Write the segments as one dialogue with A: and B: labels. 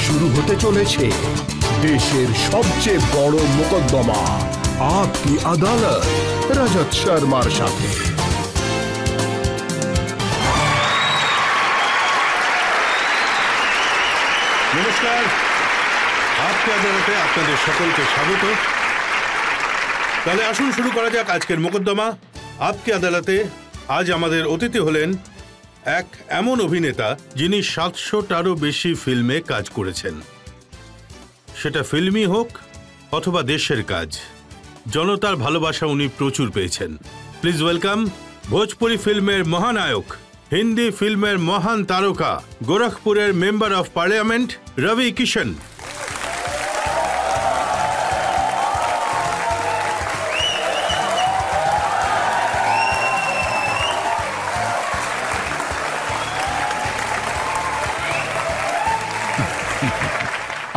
A: শুরু হতে চলেছে দেশের সবচেয়ে বড় মোকদ্দমা আপকি আদালত রজত শর্মার সাথে।
B: নমস্কার, আপকি আদালতে আপনাদের সকলকে স্বাগত। তাহলে আসুন শুরু করা যাক আজকের মোকদ্দমা আপকি আদালতে। আজ আমাদের অতিথি হলেন এক এমন অভিনেতা যিনি ৭০০টারও বেশি ফিল্মে কাজ করেছেন। সেটা ফিল্মই হোক অথবা দেশের কাজ, জনতার ভালোবাসা উনি প্রচুর পেয়েছেন। প্লিজ ওয়েলকাম ভোজপুরি ফিল্মের মহানায়ক, হিন্দি ফিল্মের মহান তারকা, গোরখপুরের মেম্বার অফ পার্লামেন্ট রবি কিষণ।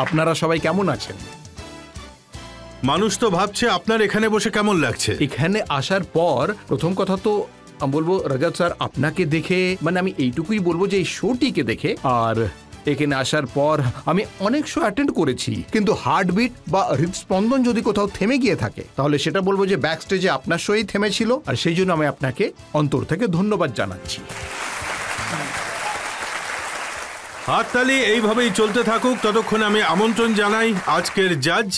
A: আপনারা সবাই কেমন আছেন?
B: মানুষ তো ভাবছে আপনার এখানে বসে কেমন লাগছে।
A: এখানে আসার পর প্রথম কথা তো আমি বলবো রজত স্যার আপনাকে দেখে, মানে আমি এইটুকুই বলবো যে এই শোটিকে দেখে, আর এখানে আসার পর আমি অনেক শো অ্যাটেন্ড করেছি, কিন্তু হার্টবিট বা হৃদস্পন্দন যদি কোথাও থেমে গিয়ে থাকে তাহলে সেটা বলবো যে ব্যাক স্টেজে আপনার শোই থেমেছিল, আর সেই জন্য আমি আপনাকে অন্তর থেকে ধন্যবাদ জানাচ্ছি।
B: হাততালি এইভাবেই চলতে থাকুক। ততক্ষণ আমি আমন্ত্রণ জানাই আজকের জাজ,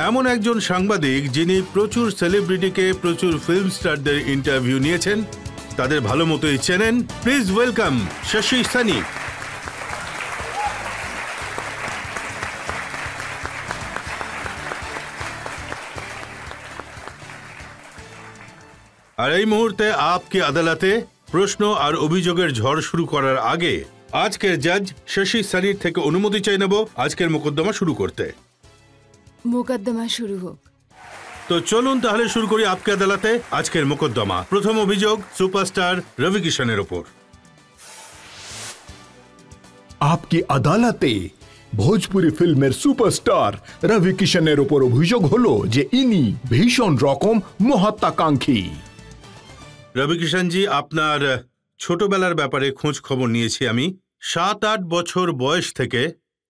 B: এমন একজন সাংবাদিক যিনি প্রচুর সেলিব্রিটিকে, প্রচুর ফিল্ম স্টারদের ইন্টারভিউ নিয়েছেন, তাদের ভালো মতোই চেনেন। Please welcome Shashi Sunny. আর এই মুহূর্তে আপকি আদালতে প্রশ্ন আর অভিযোগের ঝড় শুরু করার আগে আজকের জাজ শশী সানির থেকে অনুমতি চাই নেব আজকের মোকদ্দমা শুরু করতে।
C: মোকদ্দমা শুরু হোক।
B: তো চলুন তাহলে শুরু করি আপকি আদালতে আজকের মোকদ্দমা। প্রথম অভিযোগ সুপারস্টার রবি কিষণের ওপর।
A: আপকি আদালতে ভোজপুরি ফিল্মের সুপারস্টার রবি কিষণের ওপর অভিযোগ হলো যে ইনি ভীষণ রকম মহত্বাকাঙ্ক্ষী।
B: রবি কিষণজি, আপনার ছোটবেলার ব্যাপারে খোঁজ খবর নিয়েছি আমি। ৭-৮ বছর বয়স থেকে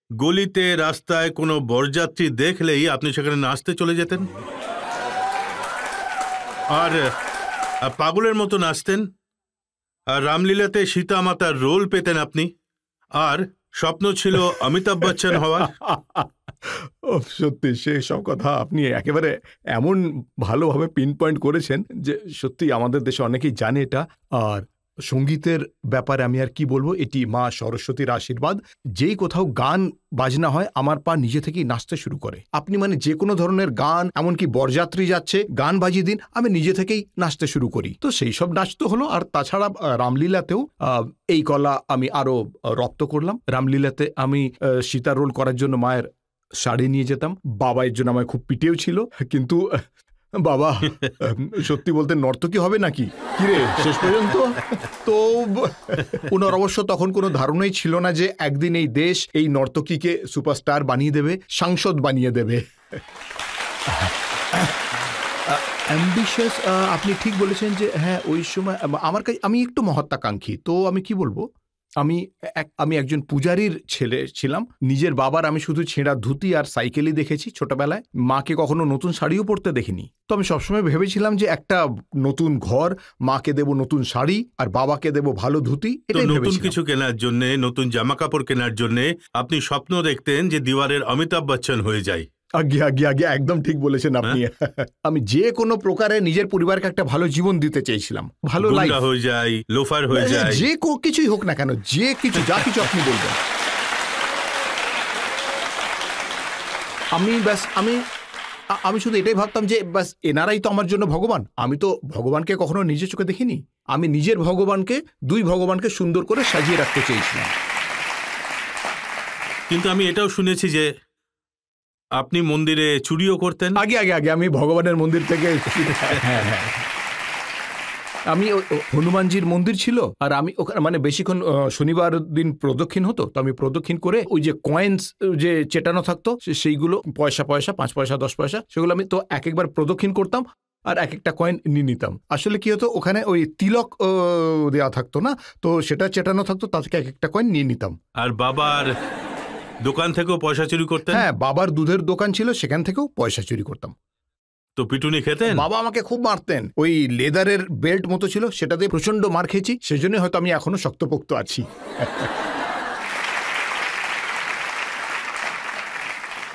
B: গলিতে রাস্তায় কোনো বরযাত্রী দেখলেই আপনি সেখানে নাচতে চলে যেতেন, আর পাগলের মতো নাচতেন। আর রামলীলাতে সীতা মাতার রোল পেতেন আপনি, আর স্বপ্ন ছিল অমিতাভ বচ্চন হওয়ার।
A: সত্যি সেসব কথা আপনি একেবারে এমন ভালোভাবে পিন পয়েন্ট করেছেন যে সত্যি আমাদের দেশে অনেকেই জানে এটা। আর সঙ্গীতের ব্যাপারে আমি আর কি বলবো, এটি মা সরস্বতীর আশীর্বাদ। যেই কোথাও গান বাজনা হয় আমার পা নিজে থেকেই নাচতে শুরু করে। আপনি মানে যে কোনো ধরনের গান, এমনকি বরযাত্রী যাচ্ছে গান বাজিয়ে দিন, আমি নিজে থেকেই নাচতে শুরু করি। তো সেই সব নাচ তো হলো। আর তাছাড়া রামলীলাতেও এই কলা আমি আরো রপ্ত করলাম। রামলীলাতে আমি সীতার রোল করার জন্য মায়ের শাড়ি নিয়ে যেতাম। বাবা এর জন্য আমায় খুব পিটেও ছিল, কিন্তু বাবা সত্যি বলতে নর্তকী হবে নাকি কিরে শেষ পর্যন্ত। তো ওনার অবশ্য তখন কোনো ধারণাই ছিল না যে একদিন এই দেশ এই নর্তকীকে সুপারস্টার বানিয়ে দেবে, সাংসদ বানিয়ে দেবে। অ্যাম্বিশাস, আপনি ঠিক বলেছেন যে হ্যাঁ ওই সময় আমার কাছে আমি একটু মহত্বাকাঙ্ক্ষী। তো আমি কি বলবো, আমি একজন পূজারীর ছেলে ছিলাম। নিজের বাবার আমি শুধু ছেঁড়া ধুতি আর সাইকেলই দেখেছি ছোটবেলায়, মাকে কখনো নতুন শাড়িও পরতে দেখিনি। তো আমি সবসময় ভেবেছিলাম যে একটা নতুন ঘর, মাকে দেব নতুন শাড়ি আর বাবাকে দেব ভালো ধুতি।
B: নতুন কিছু কেনার জন্য, নতুন জামা কাপড় কেনার জন্য আপনি স্বপ্ন দেখতেন যে দিওয়ারের অমিতাভ বচ্চন হয়ে যায়।
A: আগে একদম ঠিক বলেছেন আপনি। আমি যে কোনো প্রকারে নিজের পরিবারকে একটা ভালো জীবন দিতে চেয়েছিলাম, ভালো লাইফ
B: হয়ে যায়, লোফার হয়ে যায়,
A: যে কিছুই হোক না কেন, যে কিছু যা কিছু আপনি বলবেন। আমি শুধু এটাই ভাবতাম যে ব্যাস এনারাই তো আমার জন্য ভগবান। আমি তো ভগবানকে কখনো নিজের চোখে দেখিনি। আমি নিজের ভগবানকে, দুই ভগবানকে সুন্দর করে সাজিয়ে রাখতে চেয়েছিলাম।
B: কিন্তু আমি এটাও শুনেছি যে আপনি মন্দিরে চুরিও করতেন।
A: আগে আমি ভগবানের মন্দির থেকে আমি হনুমানজির মন্দির ছিল, আর আমি ওখানে মানে বেশিক্ষণ শনিবার দিন প্রদক্ষিণ হতো, তো আমি প্রদক্ষিণ করে ওই যে কয়েন্স যে চেটানো থাকতো সেইগুলো পয়সা 5 পয়সা 10 পয়সা, সেগুলো আমি তো একবার প্রদক্ষিণ করতাম আর এক একটা কয়েন নিয়ে নিতাম। আসলে কি হতো, ওখানে ওই তিলক দেওয়া থাকতো না, তো সেটা চেটানো থাকতো, তা থেকে এক একটা কয়েন নিয়ে নিতাম।
B: আর বাবার দোকান থেকেও পয়সা চুরি করতেন?
A: হ্যাঁ, বাবার দুধের দোকান ছিল, সেখান থেকেও পয়সা চুরি করতাম।
B: তো পিটুনি খেতেন?
A: বাবা আমাকে খুব মারতেন, ওই লেদারের বেল্ট মতো ছিল, সেটাতে প্রচন্ড মার খেয়েছি, সেজন্য হয়তো আমি এখনো শক্তপোক্ত আছি।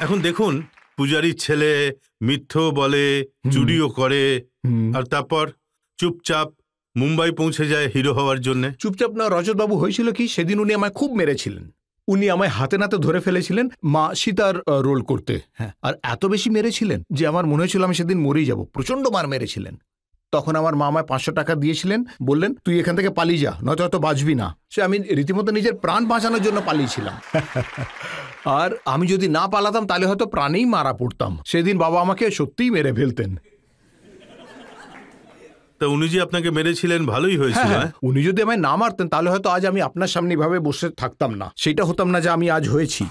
B: এখন দেখুন, পূজারীর ছেলে মিথ্যও বলে, চুরিও করে, আর তারপর চুপচাপ মুম্বাই পৌঁছে যায় হিরো হওয়ার জন্য।
A: চুপচাপ না রজতবাবু, হয়েছিল কি, সেদিন উনি আমায় খুব মেরেছিলেন। উনি আমায় হাতে নাতে ধরে ফেলেছিলেন মা সীতার রোল করতে। হ্যাঁ, আর এত বেশি মেরেছিলেন যে আমার মনে হয়েছিল আমি সেদিন মরেই যাব, প্রচন্ড মার মেরেছিলেন। তখন আমার মা আমায় 500 টাকা দিয়েছিলেন, বললেন তুই এখান থেকে পালিয়ে যা, নয়তো হয়তো বাঁচবি না। সে আমি রীতিমতো নিজের প্রাণ বাঁচানোর জন্য পালিয়েছিলাম। আর আমি যদি না পালাতাম তাহলে হয়তো প্রাণেই মারা পড়তাম। সেদিন বাবা আমাকে সত্যিই মেরে ফেলতেন।
B: তা উনি যে আপনাকে মেরেছিলেন ভালোই হয়েছিল।
A: হ্যাঁ, উনি যদি আমায় না মারতেন তাহলে হয়তো আজ আমি আপনার সামনে এভাবে বসে থাকতাম না, সেটা হতাম না যা আমি আজ হয়েছি।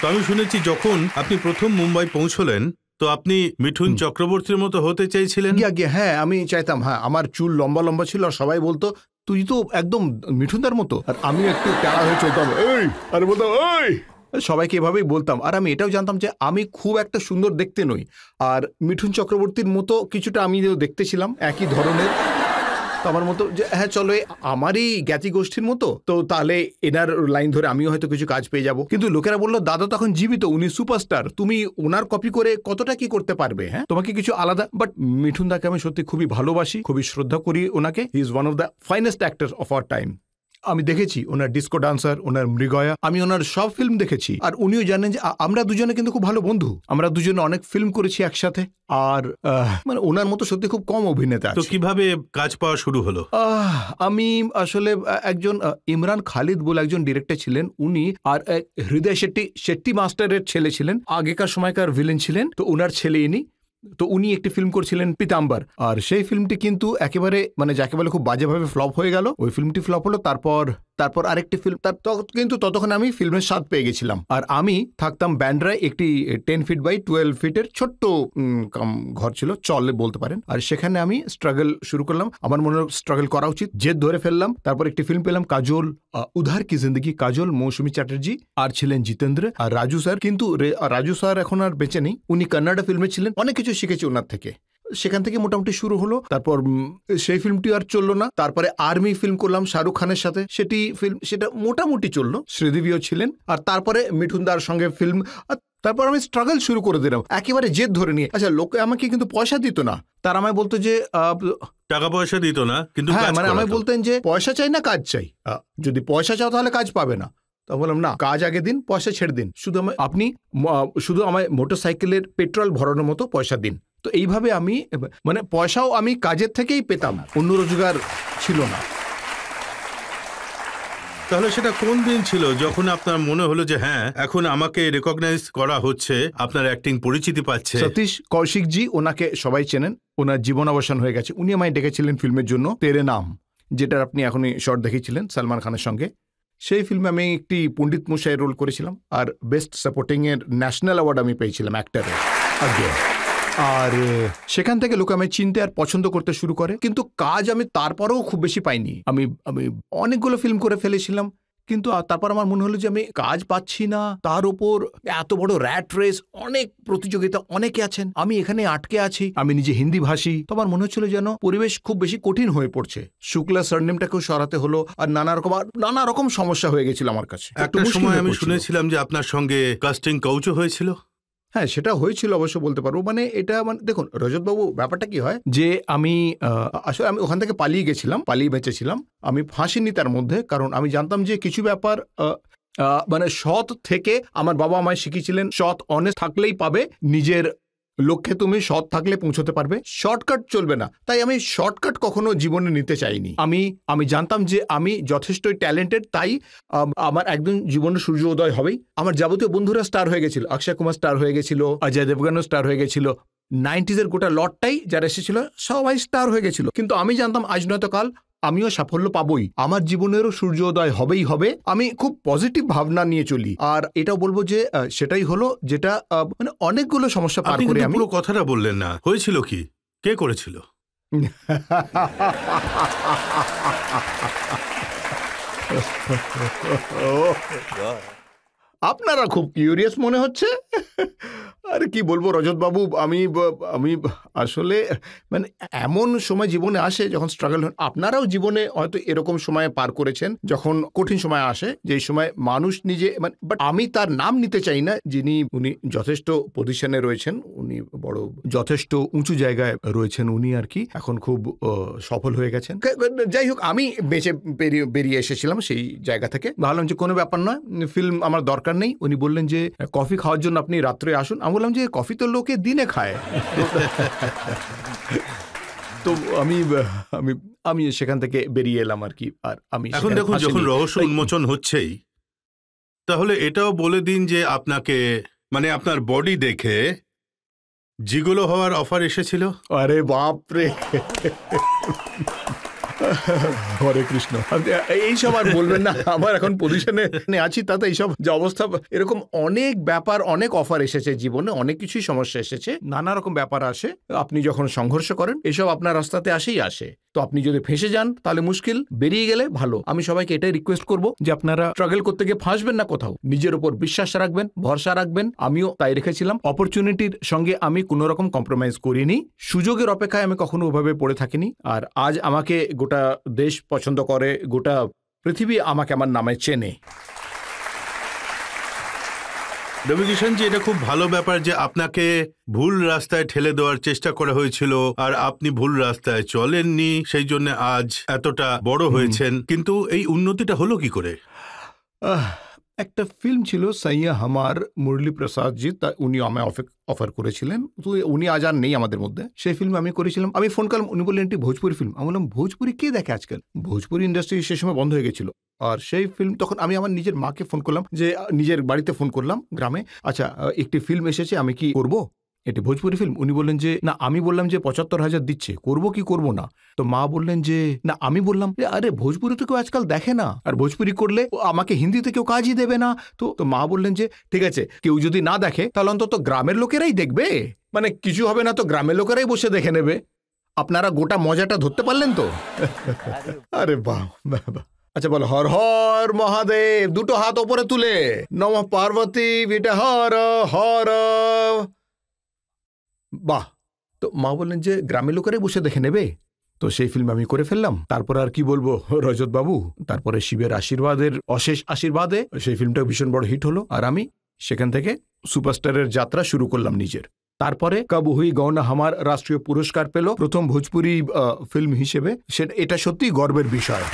B: তো আমি শুনেছি যখন আপনি প্রথম মুম্বাই পৌঁছলেন তো আপনি মিঠুন চক্রবর্তীর মতো হতে চাইছিলেন।
A: হ্যাঁ, আমি চাইতাম। হ্যাঁ, আমার চুল লম্বা লম্বা ছিল আর সবাই বলতো তুই তো একদম মিঠুনদার মতো, আর আমি একটু টেড়া হয়ে চলতাম, এই আর বলতাম এই, সবাইকে এভাবেই বলতাম। আর আমি এটাও জানতাম যে আমি খুব একটা সুন্দর দেখতে নই, আর মিঠুন চক্রবর্তীর মতো কিছুটা আমি দেখতে ছিলাম, একই ধরনের। তো আমার মতো যে হ্যাঁ চলো আমারই জ্ঞাতি গোষ্ঠীর মতো, তো তাহলে এনার লাইন ধরে আমিও হয়তো কিছু কাজ পেয়ে যাব। কিন্তু লোকেরা বললো দাদা তখন জীবিত, উনি সুপারস্টার, তুমি ওনার কপি করে কতটা কি করতে পারবে, হ্যাঁ তোমাকে কিছু আলাদা। বাট মিঠুন দাকে আমি সত্যি খুবই ভালোবাসি, খুবই শ্রদ্ধা করি ওনাকে। He is one of the finest actor of our time. আমি দেখেছি ওনার ডিস্কো ডান্সার, ওনার মৃগয়া, আমি ওনার সব ফিল্ম দেখেছি। আর উনিও জানেন যে আমরা দুজনে কিন্তু খুব ভালো বন্ধু, আমরা দুজনে অনেক ফিল্ম করেছি একসাথে। আর মানে ওনার মতো সত্যি খুব কম অভিনেতা আছে।
B: তো কিভাবে কাজ পাওয়া শুরু হলো?
A: আমি আসলে একজন ইমরান খালিদ বলে একজন ডিরেক্টর ছিলেন, উনি আর হৃদয় শেট্টি মাস্টারের ছেলে ছিলেন, আগেকার সময়কার ভিলেন ছিলেন, তো ওনার ছেলে ইনি। তো উনি একটি ফিল্ম করছিলেন পিতাম্বর, আর সেই ফিল্মটি কিন্তু একেবারে মানে যাকে বলে খুব বাজেভাবে ফ্লপ হয়ে গেল। ওই ফিল্মটি ফ্লপ হলো, তারপর আরেকটি ফিল্ম, কিন্তু ততক্ষণ আমি ফিল্মের স্বাদ পেয়ে গেছিলাম। আর আমি থাকতাম ব্যান্ড্রায়, একটি 10 ফিট বাই 12 ফিটের ছোট্ট ঘর ছিল, চলে বলতে পারেন। আর সেখানে আমি স্ট্রাগল শুরু করলাম, আমার মনে হলো স্ট্রাগল করা উচিত, জেদ ধরে ফেললাম। তারপর একটি ফিল্ম পেলাম কাজল, উধার কি জিন্দগি, কাজল, মৌসুমী চ্যাটার্জি, আর ছিলেন জিতেন্দ্র আর রাজু স্যার। কিন্তু রাজু স্যার এখন আর বেঁচে নেই, উনি কন্নড়া ফিল্মে ছিলেন, অনেক কিছু শিখেছি ওনার থেকে। সেখান থেকে মোটামুটি শুরু হলো। তারপর সেই ফিল্মটি আর চললো না। তারপরে আর্মি ফিল্ম করলাম শাহরুখ খানের সাথে, সেটা মোটামুটি চললো, শ্রীদেবীও ছিলেন। আর তারপরে মিঠুনদার সঙ্গে ফিল্ম। তারপর আমি স্ট্রাগল শুরু করে দিলাম, একেবারে জেদ ধরে নিয়ে। আচ্ছা, লোকে আমাকে কিন্তু পয়সা দিত না, তার আমায় বলতো যে
B: টাকা পয়সা দিত না, কিন্তু
A: হ্যাঁ মানে আমায় বলতেন যে পয়সা চাই না কাজ চাই, যদি পয়সা চাও তাহলে কাজ পাবে না। তা বললাম না, কাজ আগে দিন, পয়সা ছেড়ে দিন, আপনি শুধু আমায় মোটরসাইকেলের পেট্রোল ভরানোর মতো পয়সা দিন। তো এইভাবে আমি মানে পয়সাও আমি কাজের থেকেই পেতাম, অন্য রোজগার ছিল না।
B: তাহলে সেটা কোন দিন ছিল যখন আপনার মনে হলো যে হ্যাঁ এখন আমাকে রেকগনাইজ করা হচ্ছে, আপনার অ্যাক্টিং পরিচিতি পাচ্ছে?
A: সতীশ কৌশিকজি, ওনাকে সবাই চেনেন, ওনার জীবনাবসান হয়ে গেছে। উনি আমায় ডেকেছিলেন ফিল্মের জন্য তেরে নাম, যেটার আপনি এখনই শর্ট দেখেছিলেন সালমান খানের সঙ্গে। সেই ফিল্মে আমি একটি পণ্ডিত মশাই রোল করেছিলাম, আর বেস্ট সাপোর্টিং এর ন্যাশনাল অ্যাওয়ার্ড আমি পেয়েছিলাম অ্যাক্টরের আগে। আর সেখান থেকে লোক আমি চিনতে আর পছন্দ করতে শুরু করে। কিন্তু কাজ আমি তারপরেও খুব বেশি পাইনি। আমি অনেকগুলো ফিল্ম করে ফেলেছিলাম, কিন্তু তারপর আমার মনে হলো যে আমি কাজ পাচ্ছি না। তার উপর এত বড় র্যাট রেস, অনেক প্রতিযোগিতা, অনেকে আছেন, আমি এখানে আটকে আছি। আমি নিজে হিন্দি ভাষী, তো আমার মনে হচ্ছিল যেন পরিবেশ খুব বেশি কঠিন হয়ে পড়ছে। শুক্লা সারনেমটাকেও সরাতে হলো, আর নানা রকম সমস্যা হয়ে গেছিল আমার কাছে।
B: একটা সময় আমি শুনেছিলাম যে আপনার সঙ্গে কাস্টিং কাউচও হয়েছিল।
A: হ্যাঁ, সেটা হয়েছিল, অবশ্য বলতে পারবো। মানে এটা মানে দেখুন রজতবাবু, ব্যাপারটা কি হয় যে আমি আসলে আমি ওখান থেকে পালিয়ে গেছিলাম, পালিয়ে বেঁচেছিলাম। আমি ফাঁসিনি তার মধ্যে, কারণ আমি জানতাম যে কিছু ব্যাপার মানে সৎ থেকে আমার বাবা আমায় শিখিয়েছিলেন, সৎ অনেস্ট থাকলেই পাবে, নিজের লক্ষ্যে তুমি সৎ থাকলে পৌঁছতে পারবে, শর্টকাট চলবে না। তাই আমি শর্টকাট কখনো জীবনে নিতে চাইনি। আমি জানতাম যে আমি যথেষ্টই ট্যালেন্টেড, তাই আমার একদম জীবনে সূর্য উদয় হবেই। আমার যাবতীয় বন্ধুরা স্টার হয়ে গেছিল, অক্ষয় কুমার স্টার হয়ে গেছিল, অজয় দেবগনও স্টার হয়ে গেছিল, 90s গোটা লটটাই যারা এসেছিল সবাই স্টার হয়ে গেছিল। কিন্তু আমি জানতাম আজ নয়তো কাল আমিও সাফল্য পাবই, আমার জীবনেরও সূর্যোদয় হবেই হবে। আমি খুব পজিটিভ ভাবনা নিয়ে চলি, আর এটাও বলবো যে সেটাই হলো যেটা মানে অনেকগুলো সমস্যা পার করে আমি।
B: পুরো কথাটা বললেন না, হয়েছিল কি, কে করেছিল?
A: আপনারা খুব কিউরিয়াস মনে হচ্ছে। আরে কি বলবো রজত বাবু, আমি আসলে মানে এমন সময় জীবনে আসে যখন স্ট্রাগল হয়। আপনারাও জীবনে হয়তো এরকম সময় পার করেছেন যখন কঠিন সময় আসে, যেই সময় মানুষ নিজে মানে, বাট আমি তার নাম নিতে চাই না, উনি যথেষ্ট পজিশনে রয়েছেন, উনি বড় যথেষ্ট উঁচু জায়গায় রয়েছেন উনি আর কি, এখন খুব সফল হয়ে গেছেন। যাই হোক, আমি বেঁচে বেরিয়ে এসেছিলাম সেই জায়গা থেকে। ভাবলাম যে কোনো ব্যাপার নয়, ফিল্ম আমার দরকার নেই। উনি বললেন যে কফি খাওয়ার জন্য আপনি রাত্রে আসুন। আমি বললাম যে কফি তো লোকে দিনে খায়। তো আমি আমি আমি সেখান থেকে বেরিয়ে এলাম আর কি। আর আমি
B: এখন দেখুন, যখন রহস্য উন্মোচন হচ্ছেই, তাহলে এটাও বলে দিন যে আপনাকে মানে আপনার বডি দেখে জিগোলো হওয়ার অফার এসেছিল।
A: আরে বাপরে, হরে কৃষ্ণ, এইসব আর বলবেন না। আমার এখন পজিশনে আছি, তাতে এইসব যে অবস্থা, এরকম অনেক ব্যাপার, অনেক অফার এসেছে জীবনে, অনেক কিছুই সমস্যা এসেছে, নানা রকম ব্যাপার আসে। আপনি যখন সংঘর্ষ করেন এসব আপনার রাস্তাতে আসে। তো আপনি যদি ফেঁসে যান তাহলে মুশকিল, বেরিয়ে গেলে ভালো। আমি সবাইকে এটাই রিকোয়েস্ট করব যে আপনারা স্ট্রাগল করতে গিয়ে ফাঁসবেন না কোথাও, নিজের উপর বিশ্বাস রাখবেন, ভরসা রাখবেন। আমিও তাই রেখেছিলাম। অপরচুনিটির সঙ্গে আমি কোনো রকম কম্প্রোমাইজ করিনি, সুযোগের অপেক্ষায় আমি কখনো ওভাবে পড়ে থাকিনি। আর আজ আমাকে গোটা দেশ পছন্দ করে, গোটা পৃথিবী আমাকে আমার নামে চেনে।
B: রবি কিষাণজি, এটা খুব ভালো ব্যাপার যে আপনাকে ভুল রাস্তায় ঠেলে দেওয়ার চেষ্টা করা হয়েছিল আর আপনি ভুল রাস্তায় চলেননি, সেই জন্য আজ এতটা বড় হয়েছেন। কিন্তু এই উন্নতিটা হলো কি করে?
A: একটা ফিল্ম ছিল সাইয়া হামার, মুরলী প্রসাদ জি, তা উনি আমায় অফার করেছিলেন। তো উনি আজ আর নেই আমাদের মধ্যে। সেই ফিল্ম আমি করেছিলাম। আমি ফোন করলাম, উনি বললেন এটি ভোজপুরি ফিল্ম। আমি বললাম ভোজপুরি কে দেখে আজকাল? ভোজপুরি ইন্ডাস্ট্রি সে সময় বন্ধ হয়ে গেছিল। আর সেই ফিল্ম, তখন আমি আমার নিজের মাকে ফোন করলাম, যে নিজের বাড়িতে ফোন করলাম গ্রামে, আচ্ছা একটি ফিল্ম এসেছে, আমি কি করব? এটি ভোজপুরি ফিল্ম। উনি বললেন যে না। আমি বললাম যে ৭৫,০০০ দিচ্ছে, করবো কি করবো না? তো মা বললেন যে না। আমি বললাম যে আরে ভোজপুরি তো কেউ আজকাল দেখে না, আর ভোজপুরি করলে আমাকে হিন্দিতে কেউ কাজই দেবে না। তো মা বললেন যে ঠিক আছে, কেউ যদি না দেখে তাহলে অন্তত গ্রামের লোকেরাই দেখবে, মানে কিছু হবে না তো গ্রামের লোকেরাই বসে দেখে নেবে। আপনারা গোটা মজাটা ধরতে পারলেন তো? আরে বাহ। আচ্ছা বলো, হর হর মহাদেব, দুটো হাত ওপরে তুলে, নমঃ পার্বতী বিটা হর হর। বাহ। তো মা বললেন যে গ্রামের লোকেরাই বসে দেখে নেবে। তো সেই ফিল্ম আমি করে ফেললাম। তারপর আর কি বলবো রজত বাবু, তারপরে শিবের আশীর্বাদের অশেষ আশীর্বাদে সেই ফিল্মটা ভীষণ বড় হিট হলো। আর আমি সেখান থেকে সুপারস্টারের যাত্রা শুরু করলাম নিজের। তারপরে কব হুই গৌনা হামার রাষ্ট্রীয় পুরস্কার পেল প্রথম ভোজপুরি ফিল্ম হিসেবে। সেটা, এটা সত্যিই গর্বের বিষয়।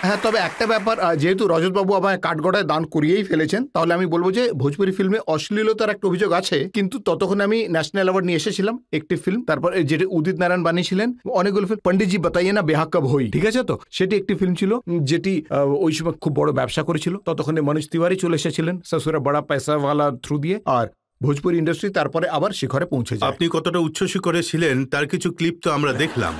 A: হ্যাঁ, তবে একটা ব্যাপার, যেহেতু রজতবাবু আমায় কাঠগড়ায় দান করিয়েই ফেলেছেন, তাহলে আমি বলবো যে ভোজপুরি ফিল্মে অশ্লীলতার একটা অভিযোগ আছে, কিন্তু ততক্ষণ আমি ন্যাশনাল অ্যাওয়ার্ড নিয়ে এসেছিলাম একটি ফিল্ম। তারপর যেটি উদিত নারায়ণ বানিয়েছিলেন, অনেকগুলো ফিল্ম, পণ্ডিতজি বাতাইয়ে না বেহা কব হই, ঠিক আছে তো, সেটি একটি ফিল্ম ছিল যেটি ওই সময় খুব বড় ব্যবসা করেছিল। ততক্ষণে মনোজ তিওয়ারি চলে এসেছিলেন শ্বশুরা বড়া পয়সাওয়ালা থ্রু দিয়ে, আর ভোজপুরি ইন্ডাস্ট্রি তারপরে আবার শিখরে পৌঁছে যায়।
B: আপনি কতটা উচ্ছ্বসিত ছিলেন তার কিছু ক্লিপ তো আমরা দেখলাম।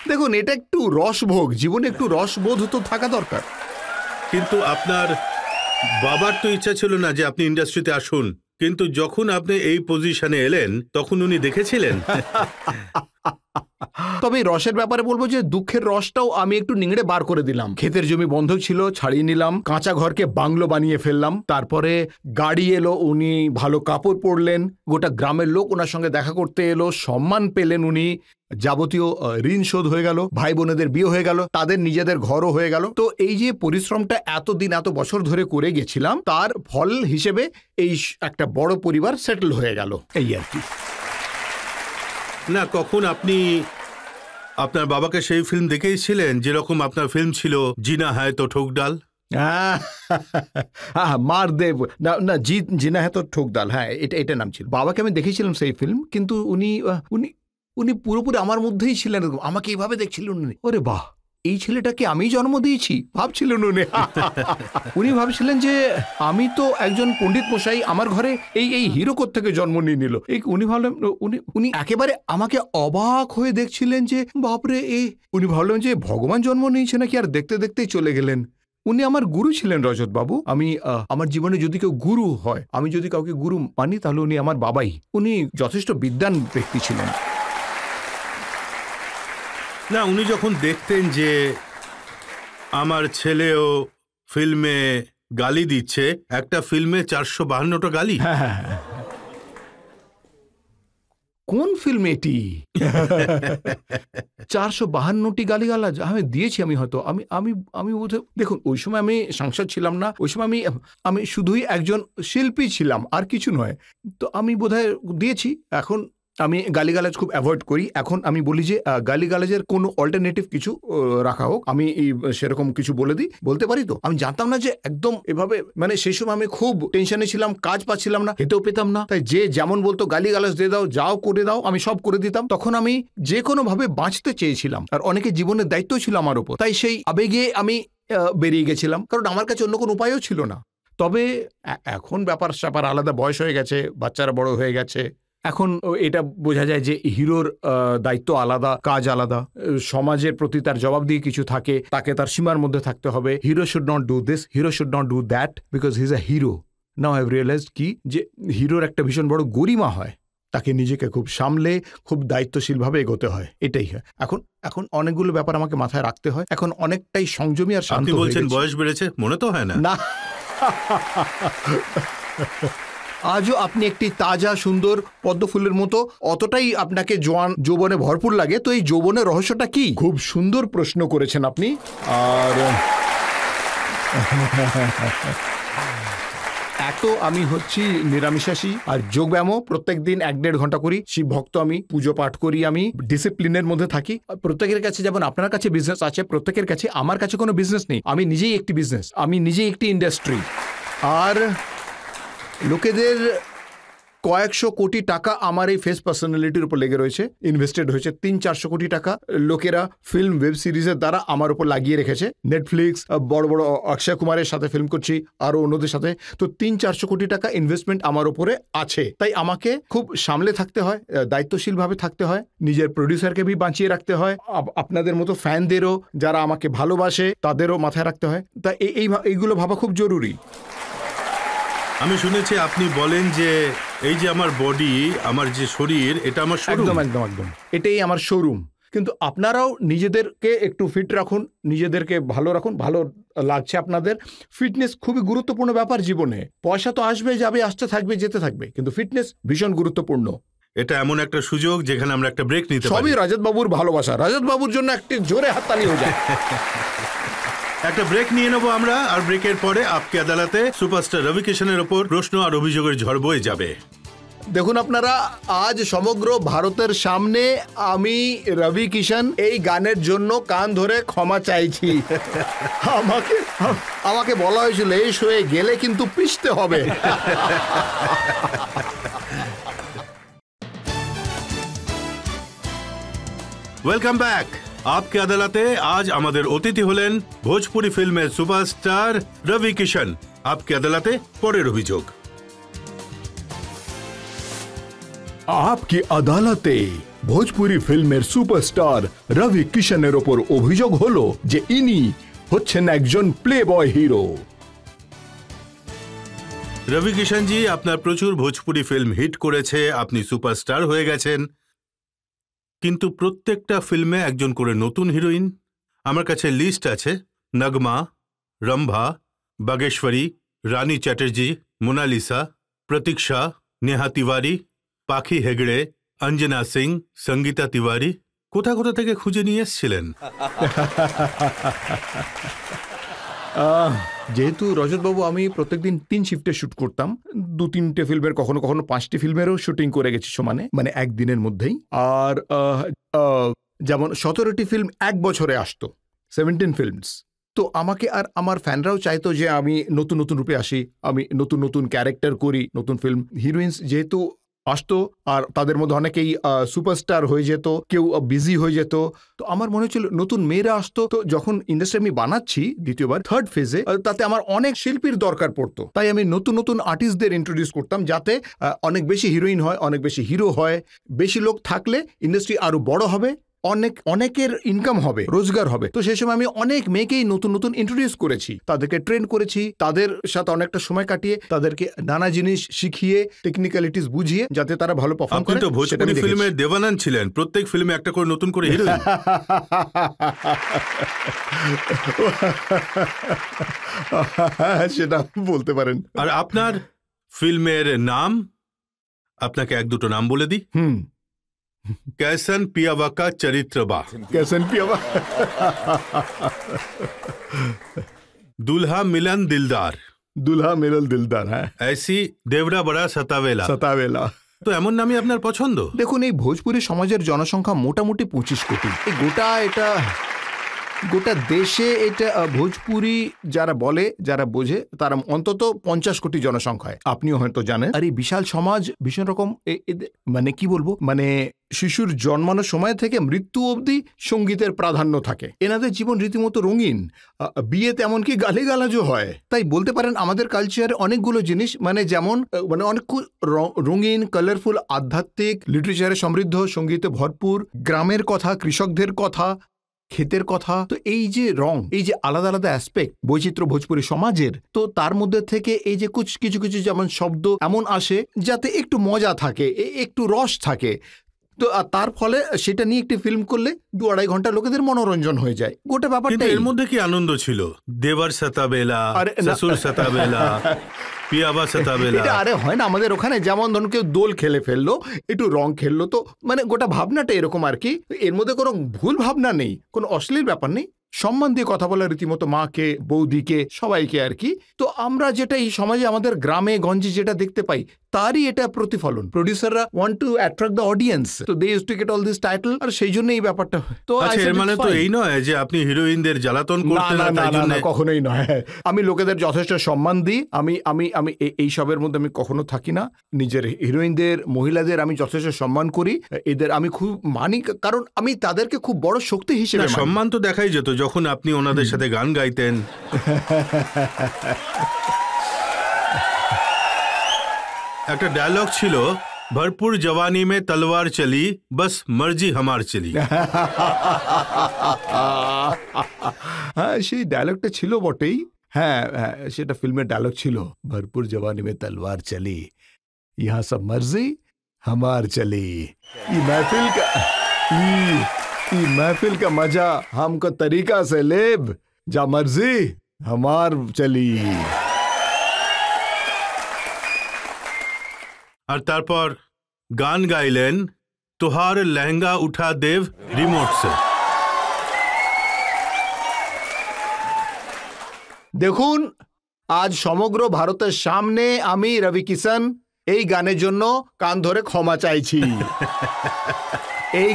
A: দেখুন, এটা একটু রসভোগ, জীবনে একটু রসবোধ তো থাকা দরকার।
B: কিন্তু আপনার বাবার তো ইচ্ছা ছিল না যে আপনি ইন্ডাস্ট্রিতে আসুন, কিন্তু যখন আপনি এই পজিশনে এলেন তখন উনি দেখেছিলেন।
A: তবে রসের ব্যাপারে বলবো যে দুঃখের রসটাও আমি একটু নিংড়ে বার করে দিলাম। ক্ষেতের জমি বন্ধক ছিল, ছাড়িয়ে নিলাম, কাঁচা ঘরকে বাংলো বানিয়ে ফেললাম। তারপরে গাড়ি এলো, উনি ভালো কাপড় পরলেন, গোটা গ্রামের লোক ওনার সঙ্গে দেখা করতে এলো, সম্মান পেলেন উনি, যাবতীয় ঋণ শোধ হয়ে গেল, ভাই বোনেদের বিয়ে হয়ে গেল, তাদের নিজেদের ঘরও হয়ে গেল। তো এই যে পরিশ্রমটা এতদিন এত বছর ধরে করে গেছিলাম, তার ফল হিসেবে এই একটা বড় পরিবার সেটেল হয়ে গেল, এই আর কি।
B: না, কখন আপনি আপনার বাবাকে সেই ফিল্ম দেখেছিলেন যেরকম আপনার ফিল্ম ছিল জিনা হ্যায় তো ঠোক ডাল?
A: মার দেব না, জিনা হ্যায় তো ঠোক ডাল, হ্যাঁ এটা নাম ছিল। বাবাকে আমি দেখেছিলাম সেই ফিল্ম, কিন্তু উনি পুরোপুরি আমার মধ্যেই ছিলেন, আমাকে এইভাবে দেখছিলেন উনি। ওরে বাহ, এই ছেলেটাকে আমি জন্ম দিয়েছি ভাবছিলেন উনি। উনি ভাবছিলেন যে আমি তো একজন পণ্ডিত মশাই, আমার ঘরে এই হিরো কোত্থেকে জন্ম নিয়ে নিল। উনি ভাবলেন, উনি একেবারে আমাকে অবাক হয়ে দেখছিলেন যে বাপরে, উনি ভাবলেন যে ভগবান জন্ম নিয়েছে নাকি, আর দেখতে দেখতেই চলে গেলেন। উনি আমার গুরু ছিলেন রজত বাবু। আমি আমার জীবনে যদি কেউ গুরু হয়, আমি যদি কাউকে গুরু মানি, তাহলে উনি আমার বাবাই। উনি যথেষ্ট বিদ্বান ব্যক্তি ছিলেন।
B: না, উনি যখন দেখতেন যে আমার ছেলেও ফিল্মে গালি দিচ্ছে, একটা ফিল্মে 452টা গালি।
A: কোন ফিল্ম এটি? 452টি গালিগালাজ আমি দিয়েছি। আমি হয়তো আমি আমি আমি বোধহয়, দেখুন ওই সময় আমি সাংসদ ছিলাম না, ওই সময় আমি শুধুই একজন শিল্পী ছিলাম, আর কিছু নয়। তো আমি বোধহয় দিয়েছি। এখন আমি গালিগালাজ খুব অ্যাভয়েড করি। এখন আমি বলি যে গালিগালাজের কোনো অল্টারনেটিভ কিছু রাখা হোক। আমি সেরকম কিছু বলতে পারি। তো আমি জানতাম না যে একদম এভাবে, মানে সেই সময় আমি খুব টেনশনে ছিলাম, কাজ পাচ্ছিলাম না, খেতেও পেতাম না। তাই যে যেমন বলতো গালিগালাজ দিয়ে দাও, যাও করে দাও, আমি সব করে দিতাম। তখন আমি যে কোনোভাবে বাঁচতে চেয়েছিলাম, আর অনেকে জীবনের দায়িত্ব ছিল আমার উপর। তাই সেই আবেগে আমি বেরিয়ে গেছিলাম, কারণ আমার কাছে অন্য কোনো উপায়ও ছিল না। তবে এখন ব্যাপার স্যাপার আলাদা, বয়স হয়ে গেছে, বাচ্চারা বড় হয়ে গেছে। এখন এটা বোঝা যায় যে হিরোর দায়িত্ব আলাদা, কাজ আলাদা, সমাজের প্রতি তার জবাবদিহি কিছু থাকে, তাকে তার সীমার মধ্যে থাকতে হবে। Hero should not do this, hero should not do that, because he is a hero. Now I have realised কি যে হিরোর একটা ভীষণ বড় গরিমা হয়, তাকে নিজেকে খুব সামলে খুব দায়িত্বশীলভাবে এগোতে হয়। এটাই হয়। এখন অনেকগুলো ব্যাপার আমাকে মাথায় রাখতে হয়। এখন অনেকটাই সংযমী আর শান্ত।
B: আপনি বলছেন বয়স বেড়েছে? মনে তো হয় না।
A: না, আজও আপনি একটি তাজা সুন্দর পদ্মফুলের মতো, অতটাই আপনাকে যৌবনে ভরপুর লাগে। তো এই যৌবনের রহস্যটা কি? খুব সুন্দর প্রশ্ন করেছেন আপনি। আর এত আমি হচ্ছি নিরামিষাশী, আর যোগব্যায়ামও প্রত্যেকদিন 1-1.5 ঘন্টা করি। শিব ভক্ত আমি, পুজো পাঠ করি, আমি ডিসিপ্লিনের মধ্যে থাকি। প্রত্যেকের কাছে যেমন আপনার কাছে বিজনেস আছে, প্রত্যেকের কাছে, আমার কাছে কোনো বিজনেস নেই। আমি নিজেই একটি বিজনেস, আমি নিজেই একটি ইন্ডাস্ট্রি। আর লোকেদের কয়েকশো কোটি টাকা আমার এই ফেস পার্সোনালিটির উপর লেগে রয়েছে, ইনভেস্টেড হয়েছে। 300-400 কোটি টাকা লোকেরা ফিল্ম ওয়েব সিরিজের দ্বারা আমার উপর লাগিয়ে রেখেছে। নেটফ্লিক্স, বড় বড় অক্ষয় কুমারের সাথে ফিল্ম করছি, আরও অন্যদের সাথে। তো 300-400 কোটি টাকা ইনভেস্টমেন্ট আমার উপরে আছে। তাই আমাকে খুব সামলে থাকতে হয়, দায়িত্বশীলভাবে থাকতে হয়। নিজের প্রডিউসারকে भी বাঁচিয়ে রাখতে হয়, আপনাদের মতো ফ্যানদেরও, যারা আমাকে ভালোবাসে, তাদেরও মাথায় রাখতে হয়। তাই এইগুলো ভাবা খুব জরুরি।
B: আমি শুনেছি আপনি বলেন যে এই যে আমার বডি, আমার যে শরীর, এটা আমার শোরুম।
A: একদম এটাই আমার শোরুম। কিন্তু আপনারাও নিজেদেরকে একটু ফিট রাখুন, নিজেদেরকে ভালো রাখুন। ভালো লাগছে আপনাদের, ফিটনেস খুবই গুরুত্বপূর্ণ ব্যাপার জীবনে। পয়সা তো আসবে যাবে, আসতে থাকবে, যেতে থাকবে, কিন্তু ফিটনেস ভীষণ গুরুত্বপূর্ণ।
B: এটা এমন একটা সুযোগ যেখানে আমরা একটা ব্রেক নিতে পারি।
A: সবই রজত বাবুর ভালোবাসা। রজত বাবুর জন্য একটি জোরে হাততালি হয়ে যায়।
B: একটা ব্রেক নিয়ে নেবো আমরা, আর ব্রেকের পরে আপকে আদালতে সুপারস্টার রবি কিষণের ওপর প্রশ্ন আর অভিযোগের ঝড় বয়ে যাবে।
A: দেখুন আপনারা, আজ সমগ্র ভারতের সামনে আমি রবি কিষণ এই গানের জন্য কান ধরে ক্ষমা চাইছি। আমাকে বলা হয়েছিল এই শোয়ে গেলে কিন্তু পিষতে হবে।
B: Welcome back. আপকে আদালতে আজ আমাদের অতিথি হলেন ভোজপুরি ফিল্মের সুপারস্টার রবি কিষণ। আপকে আদালতে পরের অভিযোগ।
A: আপকি আদালতে ভোজপুরি ফিল্মের সুপারস্টার রবি কিষণের ওপর অভিযোগ হলো যে ইনি হচ্ছেন একজন প্লে বয় হিরো।
B: রবি কিষণ জি, আপনার প্রচুর ভোজপুরি ফিল্ম হিট করেছে, আপনি সুপারস্টার হয়ে গেছেন, কিন্তু প্রত্যেকটা ফিল্মে একজন করে নতুন হিরোইন। আমার কাছে লিস্ট আছে: নগমা, রম্ভা, বাগেশ্বরী, রানী চ্যাটার্জি, মোনালিসা, প্রতীক্ষা, নেহা তিওয়ারি, পাখি হেগড়ে, অঞ্জনা সিং, সঙ্গীতা তিওয়ারি। কোথা কোথা থেকে খুঁজে নিয়ে এসেছিলেন?
A: যেহেতু রজতবাবু আমি প্রত্যেকদিন 3 শিফটে শুট করতাম, 2-3টে ফিল্মের, কখনো কখনো 5টি ফিল্মেরও শুটিং করে গেছি সমানে, মানে একদিনের মধ্যেই। আর যেমন 17টি ফিল্ম এক বছরে আসতো, 17 ফিল্মস। তো আমাকে আর আমার ফ্যানরাও চাইতো যে আমি নতুন নতুন রূপে আসি, আমি নতুন নতুন ক্যারেক্টার করি, নতুন ফিল্ম। হিরোইন্স যেহেতু আসতো আর তাদের মধ্যে অনেকেই সুপারস্টার হয়ে যেত, কেউ বিজি হয়ে যেত, তো আমার মনে হচ্ছিল নতুন মেয়েরা আসতো। তো যখন ইন্ডাস্ট্রি আমি বানাচ্ছি দ্বিতীয়বার, 3rd ফেজে, তাতে আমার অনেক শিল্পীর দরকার পড়তো। তাই আমি নতুন নতুন আর্টিস্টদের ইন্ট্রোডিউস করতাম, যাতে অনেক বেশি হিরোইন হয়, অনেক বেশি হিরো হয়। বেশি লোক থাকলে ইন্ডাস্ট্রি আরো বড় হবে, অনেকের ইনকাম হবে, রোজগার হবে। তো সেই সময় আমি অনেক মেয়েকেই নতুন নতুন ইন্ট্রোডিউস করেছি, তাদেরকে ট্রেন করেছি, তাদের সাথে অনেকটা সময় কাটিয়ে তাদেরকে নানা জিনিস শিখিয়ে টেকনিক্যালিটিস বুঝিয়ে যাতে তারা ভালো পারফর্ম
B: আপনি
A: করে।
B: তো ভোজপুরি ফিল্মের দেবানন্দ ছিলেন, প্রত্যেক ফিল্মে একটা করে নতুন করে হিরোইন।
A: সেটা বলতে পারেন।
B: আর আপনার ফিল্মের নাম, আপনাকে এক দুটো নাম বলে দিই। कैसन पियावा का चरित्र बा,
A: कैसन पियावा,
B: दुल्हा मिलन दिलदार,
A: दुल्हा मिलल दिलदार, হ্যাঁ,
B: ऐसी देवरा बड़ा सतावेला।
A: সতাবেলা।
B: তো এমন নামই আপনার পছন্দ?
A: দেখুন, এই ভোজপুরি সমাজের জনসংখ্যা মোটামুটি 25 কোটি। এই গোটা দেশে এটা ভোজপুরি যারা বলে, যারা বোঝে, তারা অন্তত 50 কোটি জনসংখ্যায়, আপনিও হয়তো জানেন। আর এই বিশাল সমাজ ভীষণ রকম মানে কি বলবো, মানে শিশুর জন্মানোর সময় থেকে মৃত্যু অবধি সঙ্গীতের প্রাধান্য থাকে। এনাদের জীবন রীতিমতো রঙিন, বিয়েতে এমনকি গালিগালাজও হয়। তাই বলতে পারেন আমাদের কালচারে অনেকগুলো জিনিস মানে যেমন মানে অনেক রঙিন, কালারফুল, আধ্যাত্মিক, লিটারেচারে সমৃদ্ধ, সঙ্গীতে ভরপুর, গ্রামের কথা, কৃষকদের কথা, ক্ষেতের কথা। তো এই যে রং, এই যে আলাদা আলাদা অ্যাসপেক্ট, বৈচিত্র্য ভোজপুরি সমাজের, তো তার মধ্যে থেকে এই যে কিছু কিছু যেমন শব্দ এমন আসে যাতে একটু মজা থাকে, একটু রস থাকে। তো তার ফলে সেটা নিয়ে একটি ফিল্ম করলে 2-2.5 ঘন্টা লোকেদের মনোরঞ্জন হয়ে যায়। গোটা ব্যাপারটা
B: এর মধ্যে কি আনন্দ ছিল? দেবর সতাবেলা, শ্বশুর সতাবেলা, পিয়াবা সতাবেলা।
A: এটা আরে হয় না আমাদের ওখানে, যেমন ধরুন কেউ দোল খেলে ফেললো, একটু রং খেললো, তো মানে গোটা ভাবনাটা এরকম আর কি। এর মধ্যে কোনো ভুল ভাবনা নেই, কোনো অশ্লীল ব্যাপার নেই, সম্মান দিয়ে কথা বলা রীতিমতো মাকে, বৌদিকে, সবাইকে আর কি। তো আমরা যেটা এই সমাজে আমাদের গ্রামে গঞ্জে যেটা দেখতে পাই তারই এটা প্রতিফলন। প্রডিউসাররা want to attract the audience, তো they use to get all this title, আর সেই জন্য এই ব্যাপারটা হয়। তো
B: এর মানে তো এই নয় যে আপনি হিরোইনদের জ্বালাতন করতেন না, তাই জন্য?
A: কখনোই নয়। আমি লোকেদের যথেষ্ট সম্মান দিই। আমি এই সবের মধ্যে আমি কখনো থাকি না। নিজের হিরোইনদের, মহিলাদের আমি যথেষ্ট সম্মান করি, এদের আমি খুব মানি, কারণ আমি তাদেরকে খুব বড় শক্তি হিসেবে মানি।
B: সম্মান তো দেখাই যেত যখন আপনি ওনাদের সাথে গান গাইতেন। একটা ডায়লগ ছিল, ভরপুর জওয়ানি মে তলওয়ার চলি, বস মর্জি হামার চলি।
A: হ্যাঁ, সেই ডায়লগটা ছিল বটেই। হ্যাঁ, সেটা ফিল্মের ডায়লগ ছিল, ভরপুর জওয়ানি মে তলওয়ার চলি, ইহা সব মর্জি হামার চলি। महफिल का मजा हमको तरीका से लेब, जा मर्जी हमार चली।
B: আর তারপর গান গাইলেন, তোহার লেহেঙ্গা উঠা দেব রিমোট সে।
A: দেখুন, আজ সমগ্র ভারতের সামনে আমি রবি কিষণ এই গানের জন্য কান ধরে ক্ষমা চাইছি। এই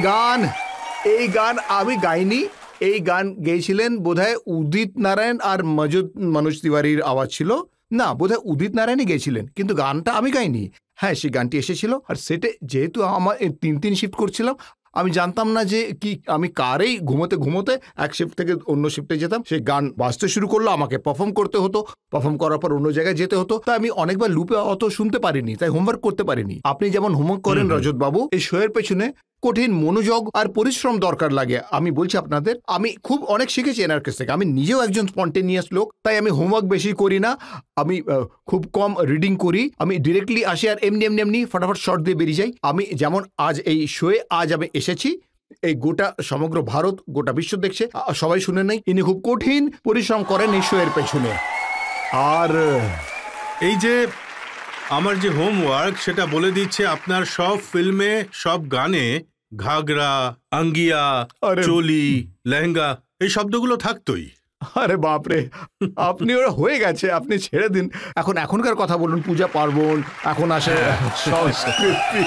A: গান আমি গাইনি, এই গান গেয়েছিলেন বোধহয় উদিত নারায়ণ আর মনোজ তিওয়ারির আওয়াজ ছিল, না বোধহয় উদিত নারায়ণই গেয়েছিলেন, কিন্তু গানটা আমি গাইনি। হ্যাঁ, সেই গানটি এসেছিল, আর সেটা যেহেতু আমার 3 শিফট করছিলাম, আমি জানতাম না যে কি আমি কারেই ঘুমোতে এক শিফট থেকে অন্য শিফটে যেতাম, সেই গান বাজতে শুরু করলো, আমাকে পারফর্ম করতে হতো, পারফর্ম করার পর অন্য জায়গায় যেতে হতো। তাই আমি অনেকবার লুপে অত শুনতে পারিনি, তাই হোমওয়ার্ক করতে পারিনি। আপনি যেমন হোমওয়ার্ক করেন রজত বাবু, এই শোয়ের পেছনে কঠিন মনোযোগ আর পরিশ্রম দরকার লাগে। আমি বলছি আপনাদের, আমি খুব অনেক শিখেছি এনার কাছ থেকে। আমি নিজেও একজন স্পন্টেনিয়াস লোক, তাই আমি হোমওয়ার্ক বেশি করি না, আমি খুব কম রিডিং করি, আমি ডিরেক্টলি আসি আর এমনি ফটাফট শর্ট দিয়ে বেরিয়ে যাই। আমি যেমন আজ এই শোয়ে আমি এসেছি, এই গোটা সমগ্র ভারত, গোটা বিশ্ব দেখছে, সবাই শুনে নেই, ইনি খুব কঠিন পরিশ্রম করেন এই শোয়ের পেছনে। আর
B: এই যে আমার যে হোমওয়ার্ক, সেটা বলে দিচ্ছে আপনার সব ফিল্মে, সব গানে ঘাগরা, আঙ্গিয়া, চোলি, লেহেঙ্গা এই শব্দগুলো থাকতোই।
A: আরে বাপরে, আপনি ওরা হয়ে গেছে, আপনি ছেড়ে দিন। এখনকার কথা বলুন, পূজা পার্বণ, এখন আসে সংস্কৃতি।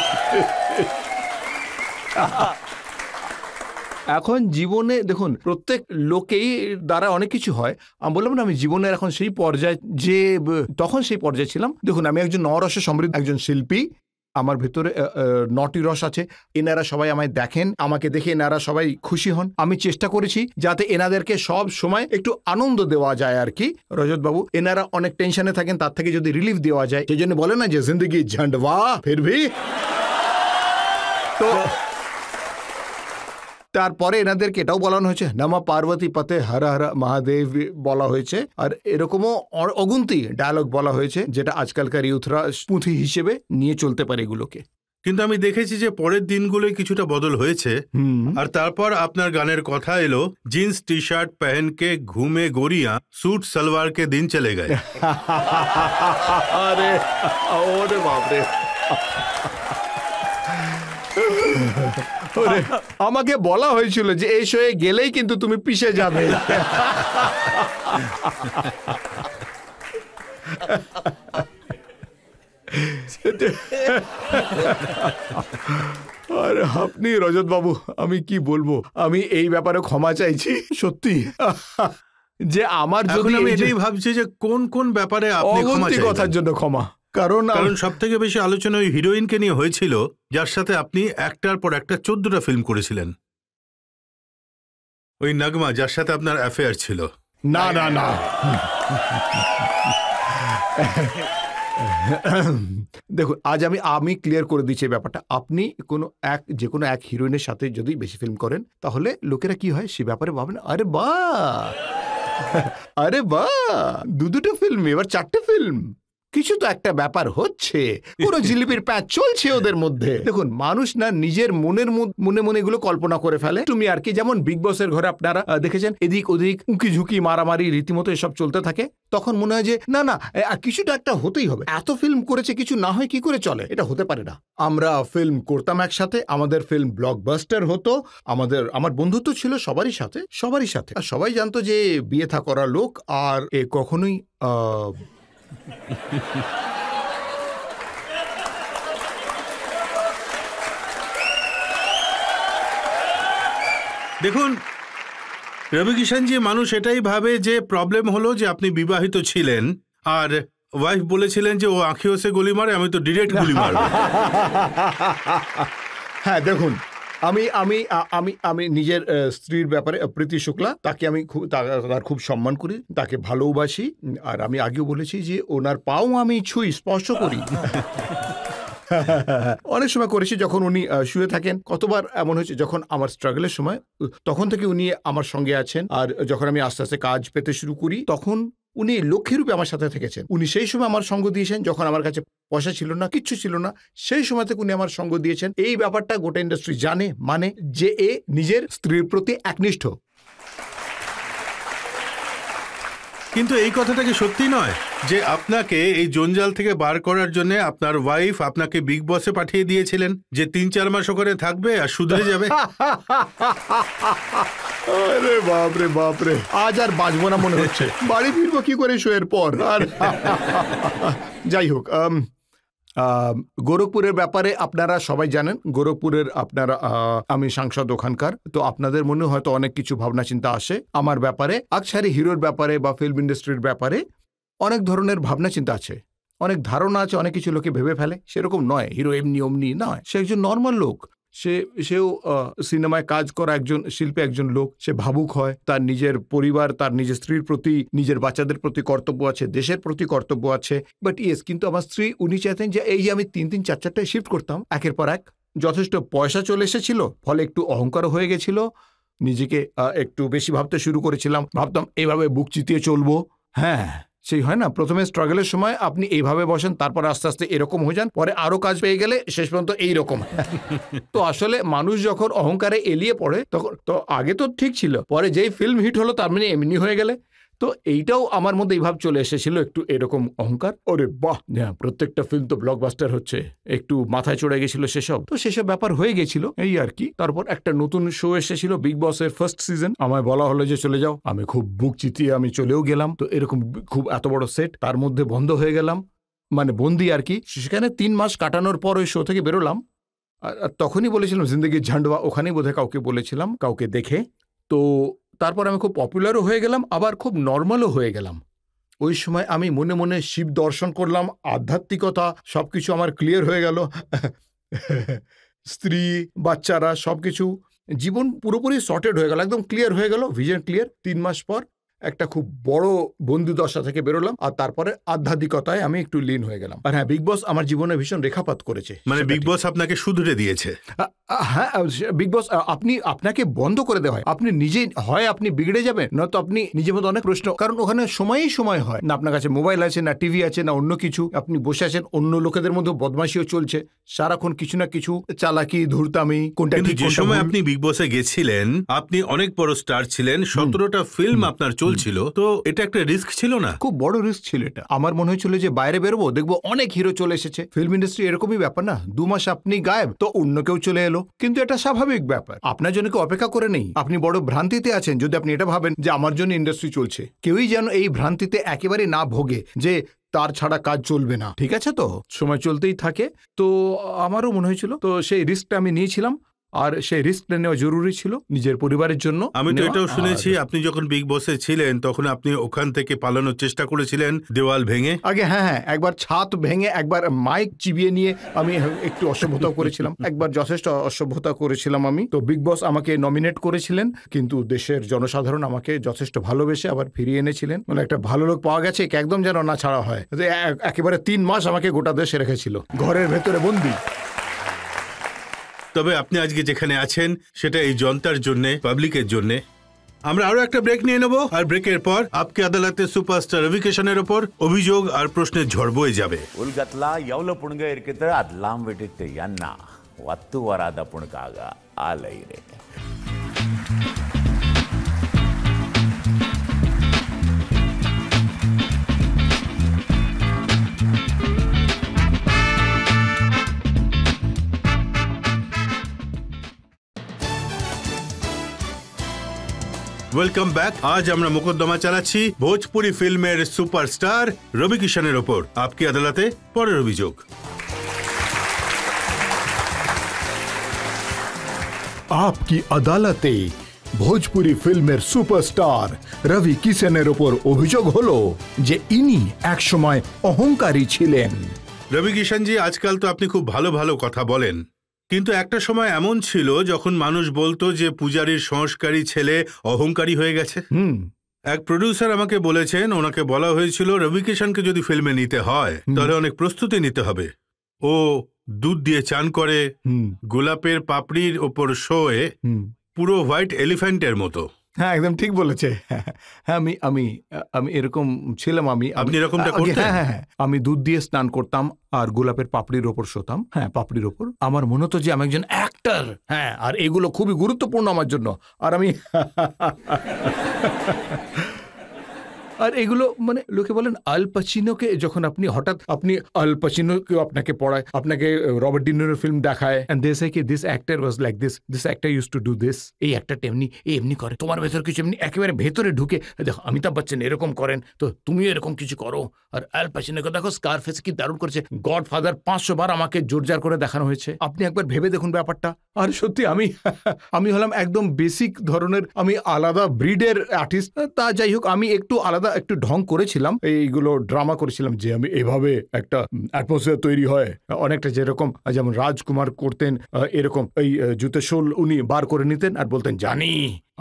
A: এখন জীবনে দেখুন, প্রত্যেক লোকেই দ্বারা অনেক কিছু হয়। আমি বললাম না, আমি জীবনের এখন সেই পর্যায়ে, যে তখন সেই পর্যায়ে ছিলাম। দেখুন, আমি একজন নরসে সমৃদ্ধ একজন শিল্পী, আমার ভেতরে 9টি রস আছে। এনারা সবাই আমায় দেখেন, আমাকে দেখে এনারা সবাই খুশি হন। আমি চেষ্টা করেছি যাতে এনাদেরকে সব সময় একটু আনন্দ দেওয়া যায় আর কি। রজত বাবু, এনারা অনেক টেনশনে থাকেন, তার থেকে যদি রিলিফ দেওয়া যায়, সেই জন্য বলে না যে জিন্দগি ঝন্ডওয়া ফির ভি। তো তারপরে এনাদেরকে এটাও বলানো হয়েছে নমঃ পার্বতী পতে হর হর মহাদেব বলা হয়েছে, আর এরকমও অগুন্তি ডায়লগ বলা হয়েছে যেটা আজকালকার ইউথরা পুঁথি হিসেবে নিয়ে চলতে পারে এগুলোকে।
B: কিন্তু আমি দেখেছি যে পরের দিনগুলোয় কিছুটা বদল হয়েছে। আর তারপর আপনার গানের কথা এলো, জিন্স টি শার্ট পহনকে ঘুমে গোরিয়া, স্যুট সালোয়ার কে দিন চলে গए।
A: আরে ওরে বাপরে, আমাকে বলা হয়েছিল যে এই শোয়ে গেলেই কিন্তু তুমি পিষে যাবে। আর আপনি রজত বাবু, আমি কি বলবো, আমি এই ব্যাপারে ক্ষমা চাইছি সত্যি, যে আমার যদি
B: আমি এটাই ভাবছি যে কোন কোন ব্যাপারে আপনি ক্ষমা চাইবেন।
A: কথার জন্য ক্ষমা, কারণ
B: সব থেকে বেশি আলোচনা ওই হিরোইনকে নিয়ে হয়েছিল যার সাথে আপনি একটার পর একটা 14টা ফিল্ম করেছিলেন। ওই নগমা যার সাথে আপনার অ্যাফেয়ার ছিল।
A: না না না, দেখুন আজ আমি ক্লিয়ার করে দিচ্ছি ব্যাপারটা। আপনি যে কোনো এক হিরোইনের সাথে যদি বেশি ফিল্ম করেন তাহলে লোকেরা কি হয় সে ব্যাপারে ভাবেন, আরে বাহ আরে বাহ, দুটো ফিল্ম, এবার 4টে ফিল্ম, কিছু তো একটা ব্যাপার হচ্ছে, পুরো জিলিপির প্যাচ চলছে ওদের মধ্যে। দেখুন মানুষ না নিজের মনে মনে এগুলো কল্পনা করে ফেলে। তুমি আর কি, যেমন বিগ বসের ঘরে আপনারা দেখেছেন এদিক ওদিক উঁকি ঝুঁকি মারামারি রীতিমতো এসব চলতে থাকে, তখন মনে হয় যে না না কিছুটা একটা হতেই হবে, এত ফিল্ম করেছে কিছু না হয় কি করে চলে, এটা হতে পারে না। আমরা ফিল্ম করতাম একসাথে, আমাদের ফিল্ম ব্লকবাস্টার হতো, আমার বন্ধুত্ব ছিল সবারই সাথে, আর সবাই জানতো যে বিয়ে থা করা লোক, আর এ কখনোই
B: দেখুন রবি কিষাণজি, মানুষ এটাই ভাবে যে প্রবলেম হলো যে আপনি বিবাহিত ছিলেন আর ওয়াইফ বলেছিলেন যে ও আঁখিও সে গুলি মারে, আমি তো ডিরেক্ট গুলি মারব।
A: হ্যাঁ দেখুন, আমি আমি আমি আমি নিজের স্ত্রীর ব্যাপারে, প্রীতি শুক্লা, তাকে আমি তার খুব সম্মান করি, তাকে ভালোবাসি, আর আমি আগেও বলেছি যে ওনার পাও আমি ছুঁই, স্পর্শ করি। অনেক সময় করেছি যখন উনি শুয়ে থাকেন, কতবার এমন হয়েছে যখন আমার স্ট্রাগলের সময়, তখন থেকে উনি আমার সঙ্গে আছেন, আর যখন আমি আস্তে আস্তে কাজ পেতে শুরু করি তখন উনি লক্ষ্মী রূপে আমার সাথে থেকেছেন। উনি সেই সময় আমার সঙ্গ দিয়েছেন যখন আমার কাছে পয়সা ছিল না, কিচ্ছু ছিল না, সেই সময় থেকে উনি আমার সঙ্গ দিয়েছেন। এই ব্যাপারটা গোটা ইন্ডাস্ট্রি জানে, মানে যে এ নিজের স্ত্রীর প্রতি একনিষ্ঠ।
B: কিন্তু এই কথাটা কি সত্যি নয় যে আপনাকে এই জঞ্জাল থেকে বার করার জন্য আপনার ওয়াইফ আপনাকে বিগ বসে পাঠিয়ে দিয়েছিলেন যে 3-4 মাস ওখানে থাকবে আর শুধরে যাবে?
A: আরে বাপরে বাপরে, আজ আর বাঁচবো না মনে হচ্ছে, বাড়ি ফিরবো কি করে শোয়ের পর। আর যাই হোক, গোরখপুরের ব্যাপারে আপনারা সবাই জানেন, গোরখপুরের আপনারা, আমি সাংসদ ওখানকার, তো আপনাদের মনে হয়তো অনেক কিছু ভাবনা চিন্তা আসে আমার ব্যাপারে, আকসারি হিরোর ব্যাপারে বা ফিল্ম ইন্ডাস্ট্রির ব্যাপারে অনেক ধরনের ভাবনা চিন্তা আছে, অনেক ধারণা আছে, অনেক কিছু লোকে ভেবে ফেলে, সেরকম নয়, হিরো এমনি অমনি নয়, সে একজন নর্মাল লোক, সেও সিনেমায় কাজ করা একজন শিল্পী, একজন লোক, সে ভাবুক হয়, তার নিজের পরিবার, তার নিজের স্ত্রীর প্রতি, নিজের বাচ্চাদের প্রতি কর্তব্য আছে, দেশের প্রতি কর্তব্য আছে। বাট ইয়েস, কিন্তু আমার স্ত্রী উনি চাইতেন যে এই যে আমি 3-4টায় শিফট করতাম একের পর এক, যথেষ্ট পয়সা চলে এসেছিল, ফলে একটু অহংকার হয়ে গেছিল, নিজেকে একটু বেশি ভাবতে শুরু করেছিলাম, ভাবতাম এইভাবে বুক চিতিয়ে চলবো। হ্যাঁ, সেই হয় না, প্রথমে স্ট্রাগলের সময় আপনি এইভাবে বসেন, তারপর আস্তে আস্তে এরকম হয়ে যান, পরে আরো কাজ পেয়ে গেলে শেষ পর্যন্ত এইরকম। তো আসলে মানুষ যখন অহংকারে এলিয়ে পড়ে তখন তো, আগে তো ঠিক ছিল, পরে যেই ফিল্ম হিট হলো তার মানে এমনি হয়ে গেলে, তো এইটাও আমার মধ্যে এই ভাব চলে এসেছিল, একটু এরকম অহংকার, ওরে বাহ প্রত্যেকটা ফিল্ম তো ব্লকবাস্টার হচ্ছে, একটু মাথায় চড়ে গেছিল সেসব ব্যাপার হয়ে গেছিল, এই আর কি। তারপর একটা নতুন শো এসেছিল বিগ বসের ফার্স্ট সিজন, আমায় বলা হলো যে চলে যাও, আমি খুব বুক চিতিয়ে আমি চলেও গেলাম। তো এরকম খুব এত বড় সেট, তার মধ্যে বন্ধ হয়ে গেলাম, মানে বন্দি আর কি। সেখানে 3 মাস কাটানোর পর ওই শো থেকে বেরোলাম, আর তখনই বলেছিলাম জিন্দগি ঝান্ডুয়া, ওখানেই বোধহয় কাউকে বলেছিলাম, কাউকে দেখে। তো তারপর আমি খুব পপুলারও হয়ে গেলাম, আবার খুব নর্মালও হয়ে গেলাম। ওই সময় আমি মনে মনে শিব দর্শন করলাম, আধ্যাত্মিকতা সবকিছু আমার ক্লিয়ার হয়ে গেল, স্ত্রী বাচ্চারা সবকিছু, জীবন পুরোপুরি সর্টেড হয়ে গেল, একদম ক্লিয়ার হয়ে গেল, ভিশন ক্লিয়ার। 3 মাস পর একটা খুব বড় বন্দি দশা থেকে বেরোলাম, আর তারপরে আধ্যাত্মিকতায় আমি একটু লীন হয়ে গেলাম। আর হ্যাঁ, বিগ বস আমার জীবনে ভীষণ রেখাপাত করেছে।
B: মানে বিগ বস আপনাকে শুধরে দিয়েছে।
A: হ্যাঁ, বিগ বস আপনাকে বন্ধ করে দেওয়া হয়। আপনি নিজেই হয় আপনি বিগড়ে যাবেন, নয়তো আপনি নিজের মধ্যে অনেক প্রশ্ন, কারণ ওখানে সময় হয় না, আপনার কাছে মোবাইল আছে না, টিভি আছে না, অন্য কিছু। আপনি বসে আছেন, অন্য লোকেদের মধ্যে বদমাশিও চলছে, সারাক্ষণ কিছু না কিছু চালাকি ধূর্তামি, কোনটা ঠিক
B: যে
A: কোনটা
B: সময়
A: ভুল।
B: আপনি বিগ বসে গেছিলেন, আপনি অনেক বড় স্টার ছিলেন, 17টা ফিল্ম আপনার চলছিল, তো এটা একটা রিস্ক ছিল না?
A: খুব বড় রিস্ক ছিল এটা। আমার মনে হয়েছিল যে বাইরে বেরোবো, দেখবো অনেক হিরো চলে এসেছে। ফিল্ম ইন্ডাস্ট্রি এরকমই ব্যাপার না, 2 মাস আপনি গায়েব তো অন্য কেউ চলে এলো, কিন্তু এটা স্বাভাবিক ব্যাপার। আপনার জন্য কেউ অপেক্ষা করে নেই। আপনি বড় ভ্রান্তিতে আছেন যদি আপনি এটা ভাবেন যে আমার জন্য ইন্ডাস্ট্রি চলছে। কেউই যেন এই ভ্রান্তিতে একেবারে না ভোগে যে তার ছাড়া কাজ চলবে না, ঠিক আছে? তো সময় চলতেই থাকে। তো আমারও মনে হয়েছিল, তো সেই রিস্কটা আমি নিয়েছিলাম, আর সেই রিস্কটা নেওয়া জরুরি ছিল নিজের পরিবারের জন্য।
B: আমি তো এটাও শুনেছি আপনি যখন বিগ বসে ছিলেন তখন আপনি ওখান থেকে পালানোর চেষ্টা করেছিলেন দেওয়াল ভেঙে।
A: আগে হ্যাঁ, একবার ছাদ ভেঙে, একবার মাইক চিবিয়ে নিয়ে আমি একটু অসভ্যতা করেছিলাম, একবার যথেষ্ট অসভ্যতা করেছিলাম আমি। তো বিগ বস আমাকে নমিনেট করেছিলেন, কিন্তু দেশের জনসাধারণ আমাকে যথেষ্ট ভালোবেসে আবার ফিরিয়ে এনেছিলেন। মানে একটা ভালো লোক পাওয়া গেছে, একদম যেন না ছাড়া হয়। একেবারে 3 মাস আমাকে গোটা দেশে রেখেছিল, ঘরের ভেতরে বন্দি।
B: তবে আপনি আজকে যেখানে আছেন সেটা এই জনতার জন্য, পাবলিকের জন্য। আমরা আরো একটা ব্রেক নিয়ে নেব, আর ব্রেকের পর আপকে আদালতে সুপারস্টার রবি কিশনের ওপর অভিযোগ আর প্রশ্নের ঝড় বয়ে যাবে।
D: ಉಲ್ಗತ್ಲಾ ಯವಲ ಪುಣ್ಗ ಇರ್ಕಿದ್ರೆ ಅದು ಲಾಂಗ್ ಬಿಟ್ಟಿತ್ತು ಎನ್ನ ಒತ್ತು ವರಾದ ಪುಣ್ಕಾಗ ಆಲೈರೆ.
B: Welcome back. আজ আমরা মোকদ্দমা চালাচ্ছি ভোজপুরি ফিল্মের সুপারস্টার রবি কিশনের ওপর। আপকে আদালতে পরের অভিযোগ।
A: আপকি আদালতে ভোজপুরি ফিল্মের সুপারস্টার রবি কিশনের ওপর অভিযোগ হলো যে ইনি একসময় অহংকারী ছিলেন।
B: রবি কিশনজি, আজকাল তো আপনি খুব ভালো ভালো কথা বলেন, কিন্তু একটা সময় এমন ছিল যখন মানুষ বলতো যে পূজারীর সংস্কারী ছেলে অহংকারী হয়ে গেছে। এক প্রডিউসার আমাকে বলেছেন, ওনাকে বলা হয়েছিল রবি কিশনকে যদি ফিল্মে নিতে হয় তাহলে অনেক প্রস্তুতি নিতে হবে। ও দুধ দিয়ে চান করে, গোলাপের পাপড়ির ওপর শোয়ে, পুরো হোয়াইট এলিফ্যান্টের মতো।
A: হ্যাঁ, একদম ঠিক বলেছে। হ্যাঁ, আমি এরকম ছিলাম।
B: আপনি এরকমটা করতেন?
A: হ্যাঁ, আমি দুধ দিয়ে স্নান করতাম আর গোলাপের পাপড়ির ওপর শোতাম। হ্যাঁ, পাপড়ির ওপর। আমার মনে হতো যে আমি একজন অ্যাক্টর। হ্যাঁ, আর এগুলো খুবই গুরুত্বপূর্ণ আমার জন্য। আর আমি আর এগুলো মানে লোকে বলেন আল পাচিনোকে, যখন আপনি হঠাৎ আল পাচিনোকে আপনাকে পড়ায়, আপনাকে রবার্ট ডি নিরোর ফিল্ম দেখায়, এন্ড দে সে কি this actor was like this actor use to do this, এই অ্যাক্টরটা এমনি করে, তোমার ভেতর কিছু এমনি একেবারে ভেতরে ঢুকে দেখো অমিতাভ বচ্চন এরকম করেন তো তুমিও এরকম কিছু করো। আর আল পাচিনোকে দেখো স্কারফেস কি দারুণ করেছে, গডফাদার 500 বার আমাকে জোরজার করে দেখানো হয়েছে। আপনি একবার ভেবে দেখুন ব্যাপারটা। আর সত্যি আমি হলাম একদম বেসিক ধরনের, আমি আলাদা ব্রিডের আর্টিস্ট। তা যাই হোক, আমি একটু আলাদা একটু ঢং করেছিলাম, এইগুলো ড্রামা করেছিলাম যে আমি এভাবে একটা অ্যাটমসফিয়ার তৈরি হয়, অনেকটা যেরকম যেমন রাজকুমার করতেন, এরকম এই জুতের শোল উনি বার করে নিতেন আর বলতেন জানি,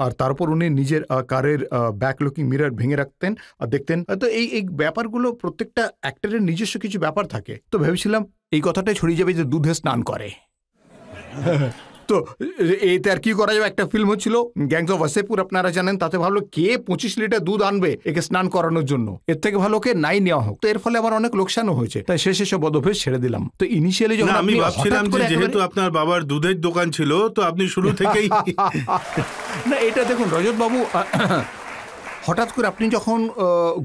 A: আর তারপর উনি নিজের কারের ব্যাক লুকিং মিরর ভেঙে রাখতেন আর দেখতেন। তো এই ব্যাপারগুলো প্রত্যেকটা অ্যাক্টরের নিজস্ব কিছু ব্যাপার থাকে। তো ভেবেছিলাম এই কথাটাই ছড়িয়ে যাবে যে দুধে স্নান করে। তো এতে আর কি করা যাবে, একটা ফিল্ম হচ্ছিল গ্যাংস অফ ওয়াসেপুর, আপনারা জানেন। তাতে ভাবলো কে 25 লিটার দুধ আনবে একে স্নান করানোর জন্য, এর থেকে ভালো কে নাই নেওয়া হোক। তো এর ফলে আমার অনেক লোকসানও হয়েছে, তাই শেষে সব বদভ্যাস ছেড়ে দিলাম। তো ইনিশিয়ালি যখন
B: আমি ভাবছিলাম যে যেহেতু আপনার বাবার দুধের দোকান ছিল তো আপনি শুরু থেকেই
A: না, এটা দেখুন রজত বাবু, হঠাৎ করে আপনি যখন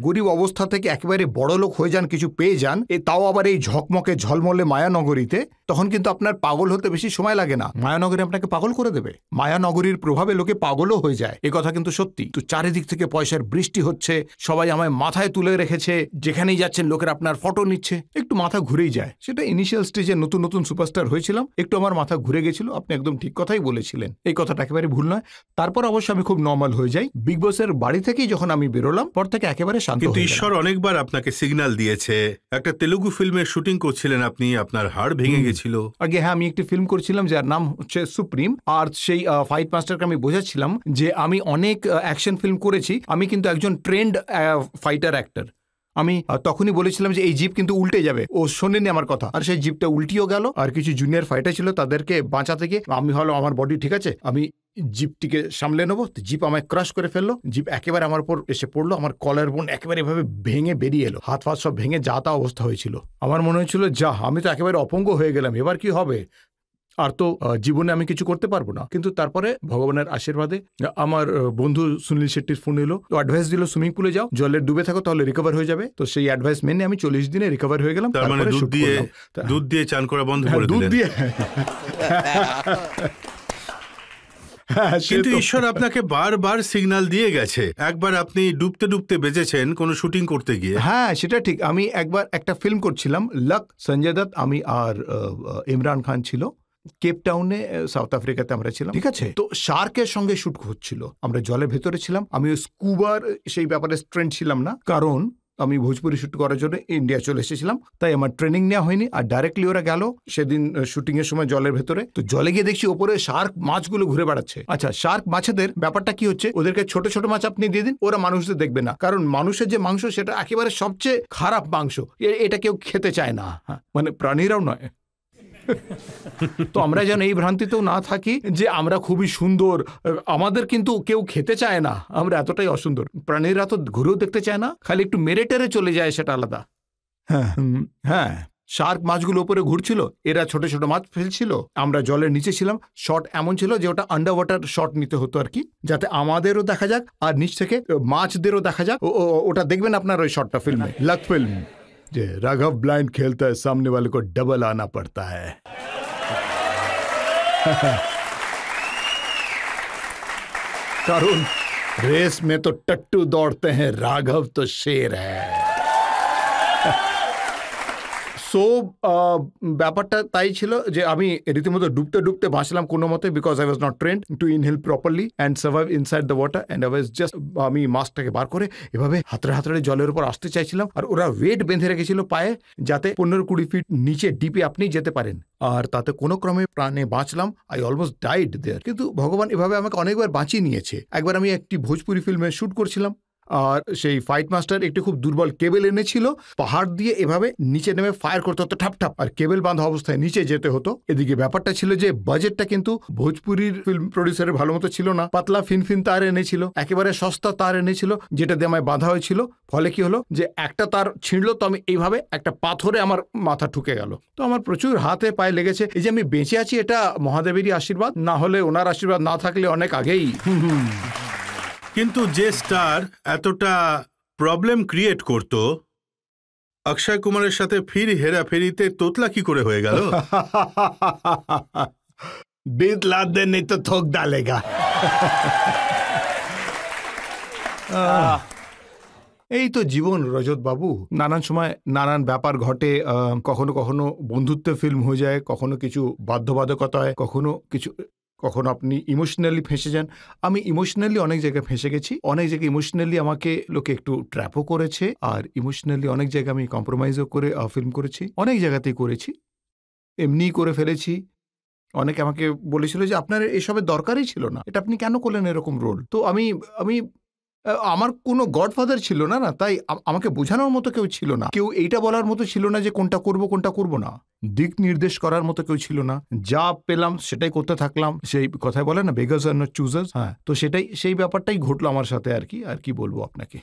A: গরিব অবস্থা থেকে একেবারে বড় লোক হয়ে যান, কিছু পেয়ে যান, তাও আবার এই ঝকমকে ঝলমলে মায়ানগরীতে, তখন কিন্তু আপনার পাগল হতে বেশি সময় লাগে না। মায়ানগরী আপনাকে পাগল করে দেবে। মায়ানগরীর প্রভাবে লোকে পাগলও হয়ে যায়, এ কথা কিন্তু সত্যি। তো চারিদিক থেকে পয়সার বৃষ্টি হচ্ছে, সবাই আমায় মাথায় তুলে রেখেছে, যেখানেই যাচ্ছেন লোকের আপনার ফটো নিচ্ছে, একটু মাথা ঘুরেই যায়। সেটা ইনিশিয়াল স্টেজে নতুন নতুন সুপারস্টার হয়েছিলাম, একটু আমার মাথা ঘুরে গেছিল। আপনি একদম ঠিক কথাই বলেছিলেন, এই কথাটা একেবারে ভুল নয়। তারপর অবশ্য আমি খুব নর্মাল হয়ে যাই। বিগ বসের বাড়ি থেকে থেকেই যখন আমি বেরোলাম পর থেকে একেবারে শান্ত
B: কিন্তু
A: হয়ে
B: ঈশ্বর
A: গেলাম।
B: অনেকবার আপনাকে সিগন্যাল দিয়েছে। একটা তেলুগু ফিল্মের শুটিং করছিলেন আপনি, আপনার হাড় ভেঙে গেছিল।
A: আগে হ্যাঁ, আমি একটি ফিল্ম করছিলাম যার নাম হচ্ছে সুপ্রিম, আর সেই ফাইট মাস্টারকে আমি বোঝাচ্ছিলাম যে আমি অনেক অ্যাকশন ফিল্ম করেছি, আমি কিন্তু একজন ট্রেন্ড ফাইটার অ্যাক্টর। আমি তখনই বলেছিলাম যে এই জিপ কিন্তু উল্টে যাবে, ও শোনেনি আমার কথা, আর সেই জিপটা উল্টিও গেল। আর কিছু জুনিয়র ফাইটার ছিল, তাদেরকে বাঁচাতে গিয়ে আমি হলো আমার বডি ঠিক আছে, আমি জিপটিকে সামলে নেবো, জিপ আমায় ক্রাশ করে ফেললো, জিপ একেবারে আমার উপর এসে পড়লো, আমার কলার বোন একেবারে এভাবে ভেঙে বেরিয়ে এলো, হাত ফাত সব ভেঙে যা তা অবস্থা হয়েছিল। আমার মনে হয়েছিল যা আমি তো একেবারে অপঙ্গ হয়ে গেলাম, এবার কি হবে, আর তো জীবনে আমি কিছু করতে পারবো না। কিন্তু তারপরে ভগবানের আশীর্বাদে আমার বন্ধু সুনীল শেট্টির ফোন এলো, তো অ্যাডভাইস দিল সুইমিং পুলে যাও, জলে ডুবে থাকো তাহলে রিকভার হয়ে যাবে। তো সেই অ্যাডভাইস মেনে আমি 40 দিনে রিকভার হয়ে গেলাম।
B: তার মানে
A: তারপরে shoot করলাম।
B: দুধ দিয়ে চান করা বন্ধ করে
A: দুধ
B: দিলেন।
A: দিয়ে হ্যাঁ, সে
B: কিন্তু
A: তো-
B: ঈশ্বর আপনাকে বারবার সিগন্যাল দিয়ে গেছে। একবার আপনি ডুবতে ডুবতে বেঁচেছেন কোনো শুটিং করতে গিয়ে।
A: হ্যাঁ সেটা ঠিক। আমি একবার একটা ফিল্ম করছিলাম লাক, সঞ্জয় দত্ত, আমি আর ইমরান খান ছিল, কেপ টাউনে সাউথ আফ্রিকাতে আমরা ছিলাম, ঠিক আছে। তো শার্কের সঙ্গে শুট হচ্ছিল, আমরা জলের ভেতরে ছিলাম, আমি স্কুবার সেই ব্যাপারে ট্রেন্ড ছিলাম না, কারণ আমি ভোজপুরি শুট করার জন্য ইন্ডিয়া চলে এসেছিলাম, তাই আমার ট্রেনিং নেওয়া হয়নি। আর ডাইরেক্টলি ওরা গেল সেদিন শুটিং এর সময় জলের ভেতরে, তো জলে গিয়ে দেখছি ওপরে শার্ক মাছগুলো ঘুরে বেড়াচ্ছে। আচ্ছা, শার্ক মাছেদের ব্যাপারটা কি হচ্ছে, ওদেরকে ছোট ছোট মাছ আপনি দিয়ে দিন, ওরা মানুষদের দেখবে না, কারণ মানুষের যে মাংস সেটা একেবারে সবচেয়ে খারাপ মাংস, এটা কেউ খেতে চায় না, হ্যাঁ, মানে প্রাণীরাও নয়। তো আমরা যেন এই ভ্রান্তিতেও না থাকি যে আমরা খুবই সুন্দর, আমাদের কিন্তু কেউ খেতে চায় না, আমরা এতটাই অসুন্দর। প্রাণীরা তো ঘুরেও দেখতে চায় না, খালি একটু মেরে টেরে চলে যায়, সেটা আলাদা। হ্যাঁ হ্যাঁ, শার্ক মাছগুলো উপরে ঘুরছিল, এরা ছোট ছোট মাছ ফেলছিল, আমরা জলের নিচে ছিলাম। শট এমন ছিল যে ওটা আন্ডার ওয়াটার শট নিতে হতো আর কি, যাতে আমাদেরও দেখা যাক আর নিচ থেকে মাছদেরও দেখা যাক। ওটা দেখবেন আপনার ওই শটটা ফিল্মে, লাক ফিল্ম, যে राघव ब्लाइंड खेलता है, सामने वाले को डबल आना पड़ता है। कारण रेस में तो टट्टू दौड़ते हैं, राघव तो शेर है। সো ব্যাপারটা তাই ছিল যে আমি রীতিমতো ডুবতে ডুবতে বাঁচলাম কোনো মতে, because I was not trained to inhale properly and survive inside the water, and I was just, আমি মাছটাকে বার করে এভাবে হাতড়ে হাতড়ে জলের উপর আসতে চাইছিলাম, আর ওরা ওয়েট বেঁধে রেখেছিল পায়ে, যাতে 15-20 ফিট নিচে ডিপে আপনি যেতে পারেন, আর তাতে কোনো ক্রমে প্রাণে বাঁচলাম। আই অলমোস্ট ডাইড দেয়ার। কিন্তু ভগবান এভাবে আমাকে অনেকবার বাঁচিয়ে নিয়েছে। একবার আমি একটি ভোজপুরি ফিল্মে শুট করছিলাম, আর সেই ফাইট মাস্টার একটি খুব দুর্বল কেবল এনেছিল, পাহাড় দিয়ে এভাবে নিচে নেমে ফায়ার করতে হতো ঠাপ ঠাপ, আর কেবল বাঁধা অবস্থায় নিচে যেতে হতো। এদিকে ব্যাপারটা ছিল যে বাজেটটা কিন্তু ভোজপুরির ফিল্ম প্রডিউসারের ভালো মতো ছিল না, পাতলা ফিনফিন তার এনেছিল, একেবারে সস্তা তার এনেছিল, যেটা দিয়ে আমায় বাঁধা হয়েছিল। ফলে কি হলো যে একটা তার ছিঁড়লো, তো আমি এইভাবে একটা পাথরে আমার মাথা ঠুকে গেল, তো আমার প্রচুর হাতে পায়ে লেগেছে। এই যে আমি বেঁচে আছি, এটা মহাদেবেরই আশীর্বাদ, না হলে ওনার আশীর্বাদ না থাকলে অনেক আগেই।
B: কিন্তু যে স্টার এতটা প্রবলেম ক্রিয়েট করত, অক্ষয় কুমারের সাথে ফির হেরাফেরিতে তোতলা কি করে হয়ে গেল?
A: बीत लाद दे नहीं तो थोक डालेगा। এই তো জীবন রজত বাবু, নানান সময় নানান ব্যাপার ঘটে, কখনো কখনো বন্ধুত্ব ফিল্ম হয়ে যায়, কখনো কিছু বাধ্যবাধকতা হয়, কখনো আপনি ইমোশনালি ফেঁসে যান। আমি ইমোশনালি অনেক জায়গায় ফেঁসে গেছি, অনেক জায়গায় ইমোশনালি আমাকে লোকে একটু ট্র্যাপও করেছে, আর ইমোশনালি অনেক জায়গায় আমি কম্প্রোমাইজও করে ফিল্ম করেছি, অনেক জায়গাতেই করেছি, এমনিই করে ফেলেছি। অনেকে আমাকে বলেছিল যে আপনার এসবের দরকারই ছিল না, এটা আপনি কেন করলেন এরকম রোল। তো আমি আমার কোনো গডফাদার ছিল না, তাই আমাকে বোঝানোর মতো কেউ ছিল না, কেউ এইটা বলার মতো ছিল না যে কোনটা করব কোনটা করব না, দিক নির্দেশ করার মতো কেউ ছিল না। যা পেলাম সেটাই করতে থাকলাম, সেই কথায় বলে না বেগার্স আর নট চুজার্স। হ্যাঁ, তো সেই ব্যাপারটাই ঘটলো আমার সাথে আর কি। আর কি বলবো আপনাকে।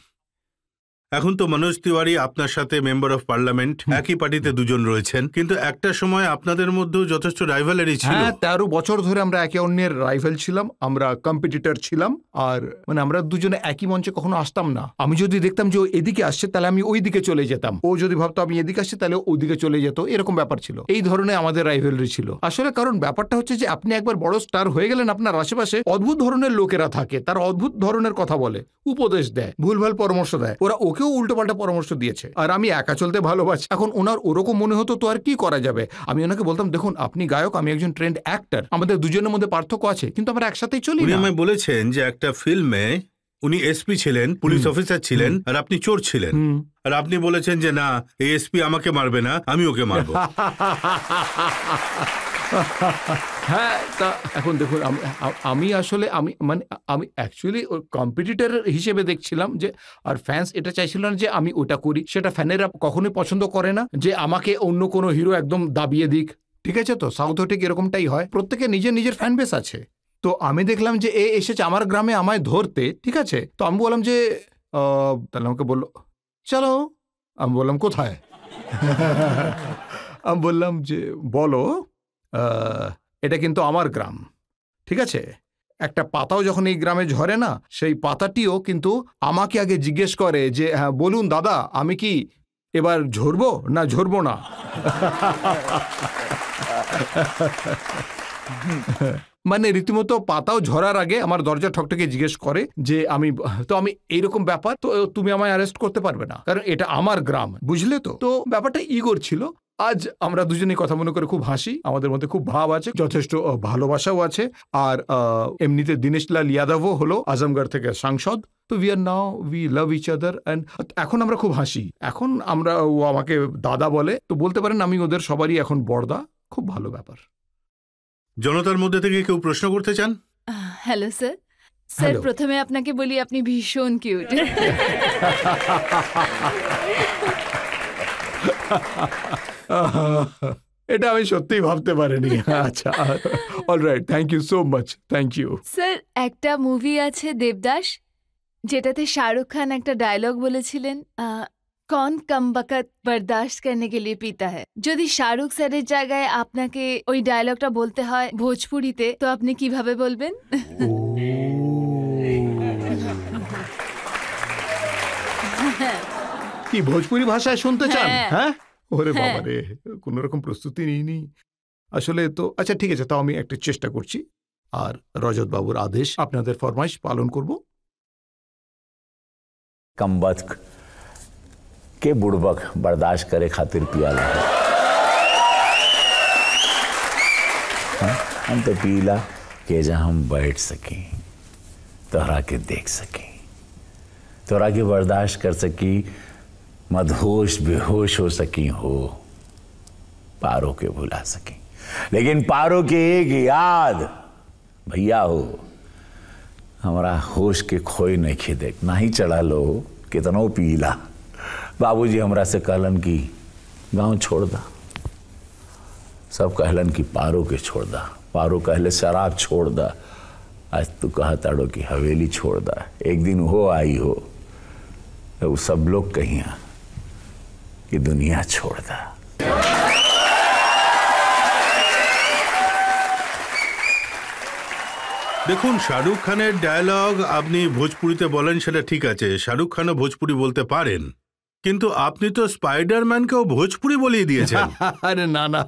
B: এখন তো মনোজ তিওয়ারি আপনার সাথে মেম্বার অফ পার্লামেন্ট, একই পার্টিতে দুজন রয়েছেন, কিন্তু একটা সময় আপনাদের মধ্যেও যথেষ্ট রাইভালারি ছিল।
A: হ্যাঁ, 13 বছর ধরে আমরা একে অন্যের রাইভাল ছিলাম, আমরা কম্পিটিটর ছিলাম, আর মানে আমরা দুজনে একই মঞ্চে কখনো আসতাম না। আমি যদি দেখতাম যে ও এদিকে আসছে, তাহলে আমি ওই দিকে চলে যেতাম, ও যদি ভাবতো আমি এদিকে আসছি, তাহলে ওদিকে চলে যেত, এরকম ব্যাপার ছিল। এই ধরনের আমাদের রাইভালরি ছিল আসলে। কারণ ব্যাপারটা হচ্ছে যে আপনি একবার বড় স্টার হয়ে গেলেন, আপনার আশেপাশে অদ্ভুত ধরনের লোকেরা থাকে, তারা অদ্ভুত ধরনের কথা বলে, উপদেশ দেয়, ভুলভাল পরামর্শ দেয়। ওরা ওকেও উল্টোপাল্টা পরামর্শ দিয়েছে, আর আমি একা চলতে ভালোবাসি। এখন ওনার ওরকম মনে হতো, তো আর কি করা যাবে। আমি ওনাকে বলতাম, দেখুন আপনি গায়ক, আমি একজন ট্রেন্ড অ্যাক্টর, আমাদের দুজনের মধ্যে পার্থক্য আছে, কিন্তু আমরা একসাথেই চলি।
B: উনি
A: না,
B: আমায় বলেছেন যে একটা ফিল্মে উনি এসপি ছিলেন, পুলিশ অফিসার ছিলেন, আর আপনি চোর ছিলেন, আর আপনি বলেছেন যে না, এই এসপি আমাকে মারবে না, আমি ওকে মারবো।
A: হ্যাঁ, তা এখন দেখুন, আমি আসলে আমি অ্যাকচুয়ালি কম্পিটিটর হিসেবে দেখছিলাম যে, আর ফ্যান্স এটা চাইছিল না যে আমি ওটা করি। সেটা ফ্যানেরা কখনোই পছন্দ করে না যে আমাকে অন্য কোনো হিরো একদম দাবিয়ে দিক। ঠিক আছে, তো সাউথে ঠিক এরকমটাই হয়, প্রত্যেকে নিজের নিজের ফ্যান বেস আছে। তো আমি দেখলাম যে এ এসেছে আমার গ্রামে আমায় ধরতে, ঠিক আছে, তো আমি বললাম যে তাহলে আমাকে বললো চলো। আমি বললাম কোথায়? আমি বললাম যে বলো, এটা কিন্তু আমার গ্রাম, ঠিক আছে, একটা পাতাও যখন এই গ্রামে ঝরে না, সেই পাতাটিও কিন্তু আমাকে আগে জিজ্ঞেস করে যে হ্যাঁ বলুন দাদা, আমি কি এবার ঝরবো না ঝরবো না। মানে রীতিমতো পাতাও ঝরার আগে আমার দরজা ঠকঠকে জিজ্ঞেস করে যে আমি এইরকম ব্যাপার, তো তুমি আমায় অ্যারেস্ট করতে পারবে না, কারণ এটা আমার গ্রাম, বুঝলে তো। তো ব্যাপারটা ইগোর ছিল। আজ আমরা দুজনেই কথা মনে করে খুব হাসি, আমাদের মধ্যে খুব ভাব আছে, যথেষ্ট ভালোবাসাও আছে। আর এমনিতে দীনেশ লাল যাদবও হলো আজমগড় থেকে সাংসদ। তো we love each other, and এখন আমরা খুব হাসি। এখন ও আমাকে দাদা বলে, তো বলতে পারেন আমি ওদের সবারই এখন বড়দা। খুব ভালো ব্যাপার।
B: জনতার মধ্যে থেকে কেউ প্রশ্ন করতে চান?
C: Hello sir. স্যার, প্রথমে আপনাকে বলি আপনি ভীষণ কিউট।
A: এটা আমি সত্যিই ভাবতে পারিনি। আচ্ছা, alright, thank you so much, thank you.
C: Sir, একটা মুভি আছে দেবদাস, যেটাতে শাহরুখ খান একটা ডায়লগ বলেছিলেন, কন কম বকত বরদাস্ত করনে কে লিয়ে পিতা হ্যায়। যদি শাহরুখ স্যারের জায়গায় আপনাকে ওই ডায়লগটা বলতে হয় ভোজপুরিতে, তো আপনি কিভাবে বলবেন?
A: কি ভোজপুরি ভাষায় শুনতে চান? হ্যাঁ, ওরে বাবা রে, কোনো রকম প্রস্তুতি নিইনি আসলে। তো আচ্ছা ঠিক আছে, তাও আমি একটা চেষ্টা করছি, আর রজত বাবুর আদেশ, আপনাদের ফরমাইশ পালন করব।
D: कमबख्त के बुड़बक बर्दाश्त करे खातिर पियाला है। हम तो पीला के जहाँ हम बैठ सकें, तोहरा के देख सकें, तोहरा के बर्दाश्त कर सकी, मदहोश बेहोश हो सकी हो, पारो के भुला सकी, लेकिन पारो के एक याद भैया हो, हमारा होश के खोई नहीं खे देख, ना ही चढ़ा लो कितनो पीला। बाबूजी हमरा से कहलन कि गांव छोड़ दा, सब कहलन कि पारो के छोड़ दा, पारो कहले शराब छोड़ दा, आज तू कहा ताड़ो कि हवेली छोड़ दा। एक दिन हो आई हो वो सब लोग कहिया कि दुनिया छोड़ दा।
B: দেখুন, শাহরুখ খানের ডায়লগ আপনি ভোজপুরিতে বলেন সেটা ঠিক আছে, শাহরুখ খানও ভোজপুরি বলতে পারেন, কিন্তু আপনি তো স্পাইডারম্যানকেও ভোজপুরি বলিয়ে দিয়েছেন।
A: আরে না না,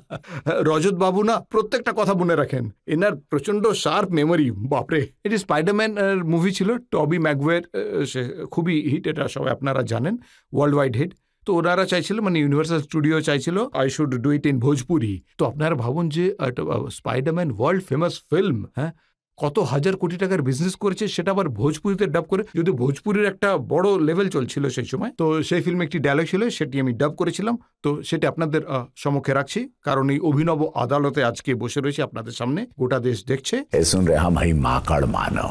A: রজত বাবু না প্রত্যেকটা কথা মনে রাখেন, এনার প্রচন্ড শার্প মেমোরি, বাপরে। এটি স্পাইডারম্যান মুভি ছিল, টবি ম্যাগুয়ার, সে খুবই হিট, এটা সবাই আপনারা জানেন, ওয়ার্ল্ড ওয়াইড হিট। তো ওনারা চাইছিল, মানে ইউনিভার্সাল স্টুডিও চাইছিল I should do it in Bhojpuri. তো আপনারা ভাবুন যে স্পাইডারম্যান ওয়ার্ল্ড ফেমাস ফিল্ম, হ্যাঁ, কত হাজার কোটি টাকার বিজনেস করেছে, সেটা আবার ভোজপুরিতে ডাব করে, যদি ভোজপুরির একটা বড় লেভেল চলছিল সেই সময়। তো সেই ফিল্মে একটি ডায়লগ ছিল, সেটি আমি ডাব করেছিলাম। তো সেটি আপনাদের সম্মুখে রাখছি, কারণ এই অভিনব আদালতে আজকে বসে রয়েছে আপনাদের সামনে, গোটা দেশ দেখছে।
D: सुन रहे हम ही माकड़ मानो,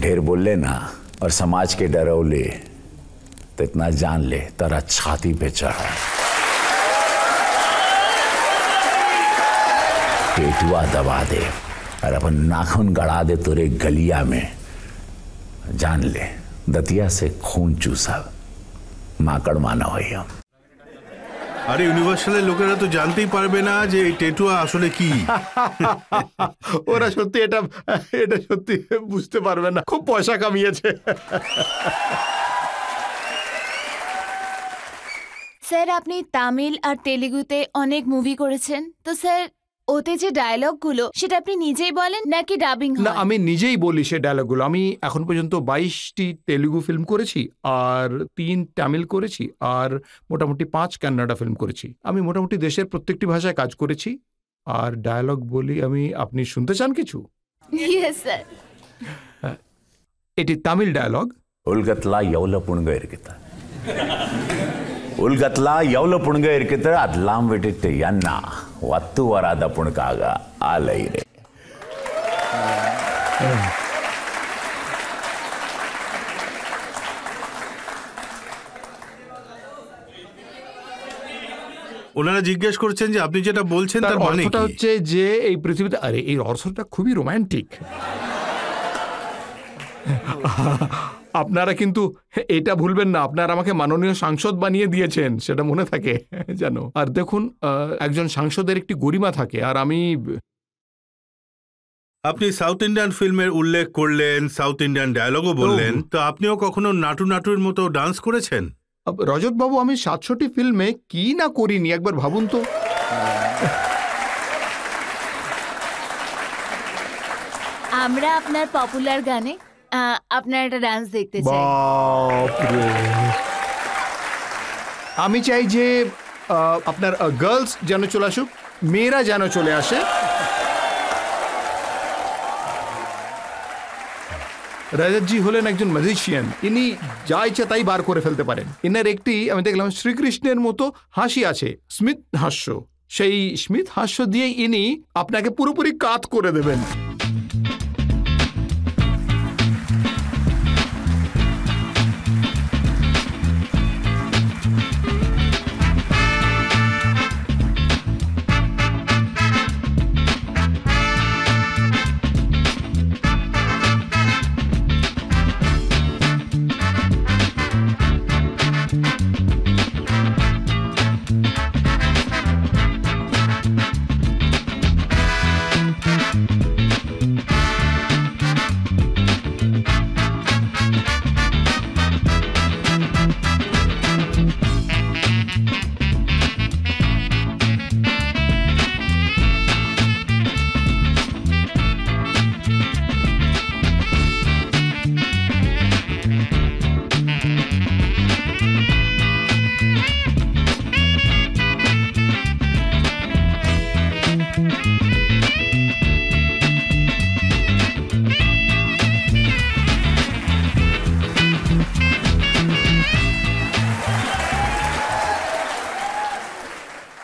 D: ढेर बोले ना और समाज के डरौले, तो इतना जान ले तेरा छाती पे चढ़ा पेटुआ दबा दे और अपन नाखून गड़ा दे तोरे गलिया में, जान ले दतिया से खून चूसा माकड़ माना হই हम।
B: আরে ইউনিভার্সালের লোকেরা তো জানতেই পারবে না যে এই টেটুয়া আসলে কি।
A: ওরা সত্যি এটা সত্যি বুঝতে পারবে না, খুব পয়সা কামিয়েছে।
C: স্যার, আপনি তামিল আর তেলেগুতে অনেক মুভি করেছেন, তো স্যার ওতে যে ডায়লগগুলো সেটা আপনি নিজেই বলেন নাকি ডাবিং হয়?
A: না, আমি নিজেই বলি সে ডায়লগগুলো। আমি এখন পর্যন্ত 22টি তেলুগু ফিল্ম করেছি, আর 3 তামিল করেছি, আর মোটামুটি 5 কান্নাডা ফিল্ম করেছি। আমি মোটামুটি দেশের প্রত্যেকটি ভাষায় কাজ করেছি, আর ডায়লগ বলি আমি। আপনি শুনতে চান কিছু?
C: Yes sir.
A: এটি তামিল ডায়ালগ।
D: উলগতলা এவ்வளவு புண்க இருக்குது, உள்கத்லா எவ்வளவு புண்க இருக்குது, அதெல்லாம் விட்டுட்டு என்ன ஒத்து வராத புண்காக ஆலையிலே।
B: ওনারা জিজ্ঞেস করছেন যে আপনি যেটা বলছেন
A: তার
B: তার মানে
A: অর্থটা
B: কি?
A: হচ্ছে যে এই পৃথিবীতে, আরে এই অর্থটা খুবই রোমান্টিক। আপনারা কিন্তু এটা ভুলবেন না, আপনারা আমাকে মাননীয় সাংসদ বানিয়ে দিয়েছেন, সেটা মনে থাকে জানো। আর দেখুন, একজন সাংসদের একটি গরিমা থাকে, আর আমি
B: আপনি সাউথ ইন্ডিয়ান ফিল্মের উল্লেখ করলেন, সাউথ ইন্ডিয়ান ডায়লগও বললেন, তো আপনিও কখনো নাটু নাটুর মতো ডান্স করেছেন?
A: রজত বাবু, আমি ৭০টি ফিল্মে কি না করিনি, একবার ভাবুন তো।
C: আমরা আপনার পপুলার গানে আপনার একটা ডান্স দেখতে চাই।
A: বাপরে, আমি চাই যে আপনার গার্লস যেন চলে আসুক, মেয়েরা যেন চলে আসে। রাজতজি হলেন একজন ম্যাজিশিয়ান, ইনি যা ইচ্ছা তাই বার করে ফেলতে পারেন। ইনার একটি আমি দেখলাম শ্রীকৃষ্ণের মতো হাসি আছে, স্মিত হাস্য। সেই স্মিত হাস্য দিয়ে ইনি আপনাকে পুরোপুরি কাত করে দেবেন।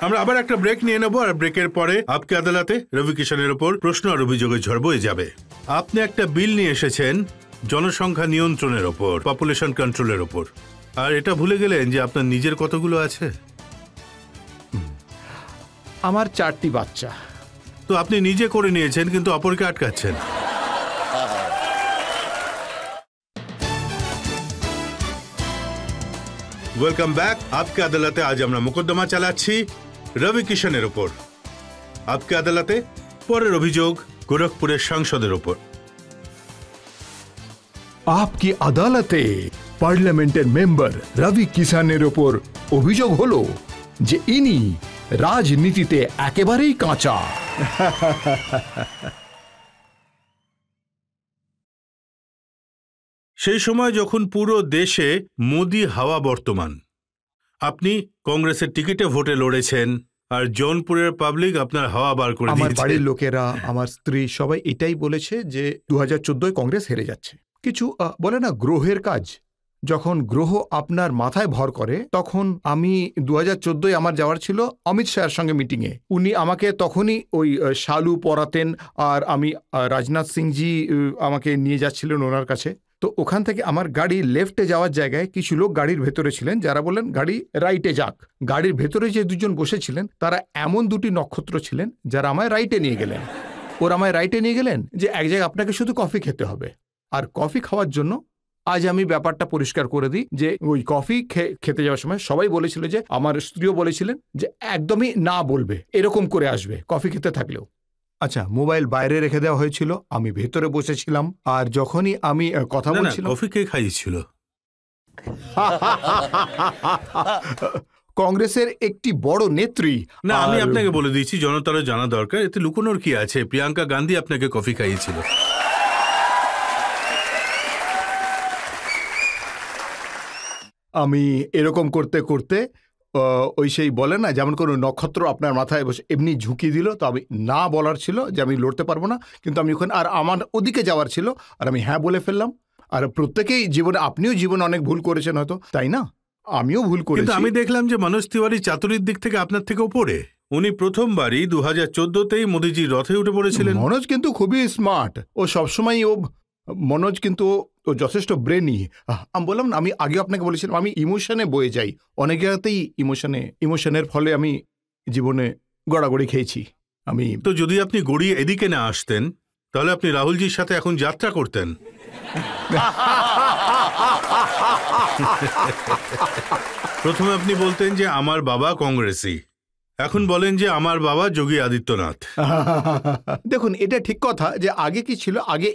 B: আমরা আবার একটা ব্রেক নিয়ে নেবো, আর ব্রেকের পরে আপকে আদালতে রবি কিষানের ওপর প্রশ্ন আর অভিযোগের ঝড় বয়ে যাবে। আপনি একটা বিল নিয়ে এসেছেন জনসংখ্যা নিয়ন্ত্রণের ওপর, পপুলেশন কন্ট্রোলের ওপর, আর এটা ভুলে গেলেন যে আপনার নিজের কতগুলো আছে।
A: আমার 4টি বাচ্চা।
B: তো আপনি নিজে করে নিয়েছেন, কিন্তু অপরকে আটকাচ্ছেন। Welcome back. আপকে আদালতে আজ আমরা মোকদ্দমা চালাচ্ছি রবি কিষানের ওপর। আপকে আদালতে পরের অভিযোগ গোরখপুরের সাংসদের ওপর।
A: আপকি আদালতে পার্লামেন্টের মেম্বার রবি কিষানের ওপর অভিযোগ হলো যে ইনি রাজনীতিতে একেবারেই কাঁচা।
B: সেই সময় যখন পুরো দেশে মোদি হাওয়া বর্তমান, আপনি কংগ্রেসের টিকিটে ভোটে লড়েছেন, আর জৌনপুরের পাবলিক আপনার হাওয়া বার করে
A: আমার
B: দিয়েছে।
A: বাড়ির লোকেরা, আমার স্ত্রী সবাই এটাই বলেছে যে 2014 কংগ্রেস হেরে যাচ্ছে। কিছু বলে না গ্রহের কাজ, যখন গ্রহ আপনার মাথায় ভর করে, তখন আমি 2014 আমার যাওয়ার ছিল অমিত শাহের সঙ্গে মিটিংয়ে। উনি আমাকে তখনই ওই শালু পরাতেন, আর আমি রাজনাথ সিংজি আমাকে নিয়ে যাচ্ছিলেন ওনার কাছে। তো ওখান থেকে আমার গাড়ি লেফটে যাওয়ার জায়গায় কিছু লোক গাড়ির ভেতরে ছিলেন যারা বললেন গাড়ি রাইটে যাক। গাড়ির ভেতরে যে দুজন বসেছিলেন তারা এমন দুটি নক্ষত্র ছিলেন যারা আমায় রাইটে নিয়ে গেলেন। ওরা আমায় রাইটে নিয়ে গেলেন যে এক জায়গায় আপনাকে শুধু কফি খেতে হবে, আর কফি খাওয়ার জন্য আজ আমি ব্যাপারটা পরিষ্কার করে দিই যে ওই কফি খেতে যাওয়ার সময় সবাই বলেছিল যে, আমার স্ত্রীও বলেছিলেন যে একদমই না বলবে, এরকম করে আসবে কফি খেতে থাকলেও। আচ্ছা, মোবাইল বাইরে রেখে দেওয়া হয়েছিল, আমি ভেতরে বসেছিলাম, আর যখনই আমি কথা বলছিলাম।
B: কফি কে খাইয়েছিল?
A: কংগ্রেসের একটি বড় নেত্রী।
B: না, আমি আপনাকে বলে দিচ্ছি, জনতারও জানা দরকার, এতে লুকোনোর কি আছে। প্রিয়াঙ্কা গান্ধী আপনাকে কফি খাইয়েছিল।
A: আমি এরকম করতে করতে ওই সেই বলে না, যেমন কোনো নক্ষত্র আপনার মাথায় বসে এমনি ঝুঁকি দিল। তো আমি না বলার ছিল যে আমি লড়তে পারবো না, কিন্তু আমি ওখানে, আর আমার ওদিকে যাওয়ার ছিল, আর আমি হ্যাঁ বলে ফেললাম। আর প্রত্যেকেই জীবনে, আপনিও জীবনে অনেক ভুল করেছেন হয়তো, তাই না? আমিও ভুল
B: কিন্তু
A: করেছি।
B: আমি দেখলাম যে মনোজ তিওয়ারি চাতুরির দিক থেকে আপনার থেকে উপরে। উনি প্রথমবারই 2014তেই মোদিজির রথে উঠে পড়েছিলেন।
A: মনোজ কিন্তু খুবই স্মার্ট, ও সবসময় মনোজ কিন্তু ও যথেষ্ট ব্রেনি। আমি বললাম না, আমি আগে আপনাকে বলেছিলাম আমি ইমোশনে বয়ে যাই, অনেক জায়গাতেই ইমোশনের ফলে আমি জীবনে গড়াগড়ি খেয়েছি। আমি
B: তো যদি আপনি গড়িয়ে এদিকে না আসতেন তাহলে আপনি রাহুলজির সাথে এখন যাত্রা করতেন। প্রথমে আপনি বলতেন যে আমার বাবা কংগ্রেসি, এখন বলেন যে আমার বাবা যোগী আদিত্যনাথ।
A: দেখুন, এটা ঠিক কথা যে আগে কি ছিল, আগে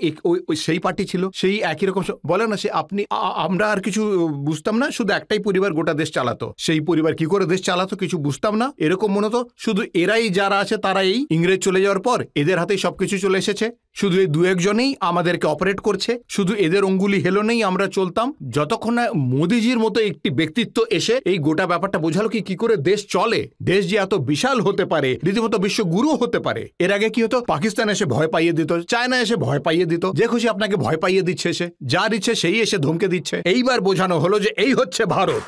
A: সেই পার্টি ছিল, সেই একই রকম বলে না, সে আপনি আমরা আর কিছু বুঝতাম না, শুধু একটাই পরিবার গোটা দেশ চালাতো, সেই পরিবার কি করে দেশ চালাতো কিছু বুঝতাম না, এরকম মনে হতো শুধু এরাই যারা আছে তারাই, ইংরেজ চলে যাওয়ার পর এদের হাতেই সবকিছু চলে এসেছে, শুধু এই দু একজনেই আমাদেরকে অপারেট করছে, শুধু এদের অঙ্গুলি হেলনেই আমরা চলতাম। যতক্ষণ না মোদিজির মতো একটি ব্যক্তিত্ব এসে এই গোটা ব্যাপারটা বোঝালো কি করে দেশ চলে, দেশ যে এত বিশাল হতে পারে, রীতিমতো বিশ্বগুরু হতে পারে। এর আগে কি হতো, পাকিস্তান এসে ভয় পাইয়ে দিত, চায়না এসে ভয় পাইয়ে দিত, যে খুশি আপনাকে ভয় পাইয়ে দিচ্ছে, এসে যার ইচ্ছে সেই এসে ধমকে দিচ্ছে। এইবার বোঝানো হলো যে এই হচ্ছে ভারত।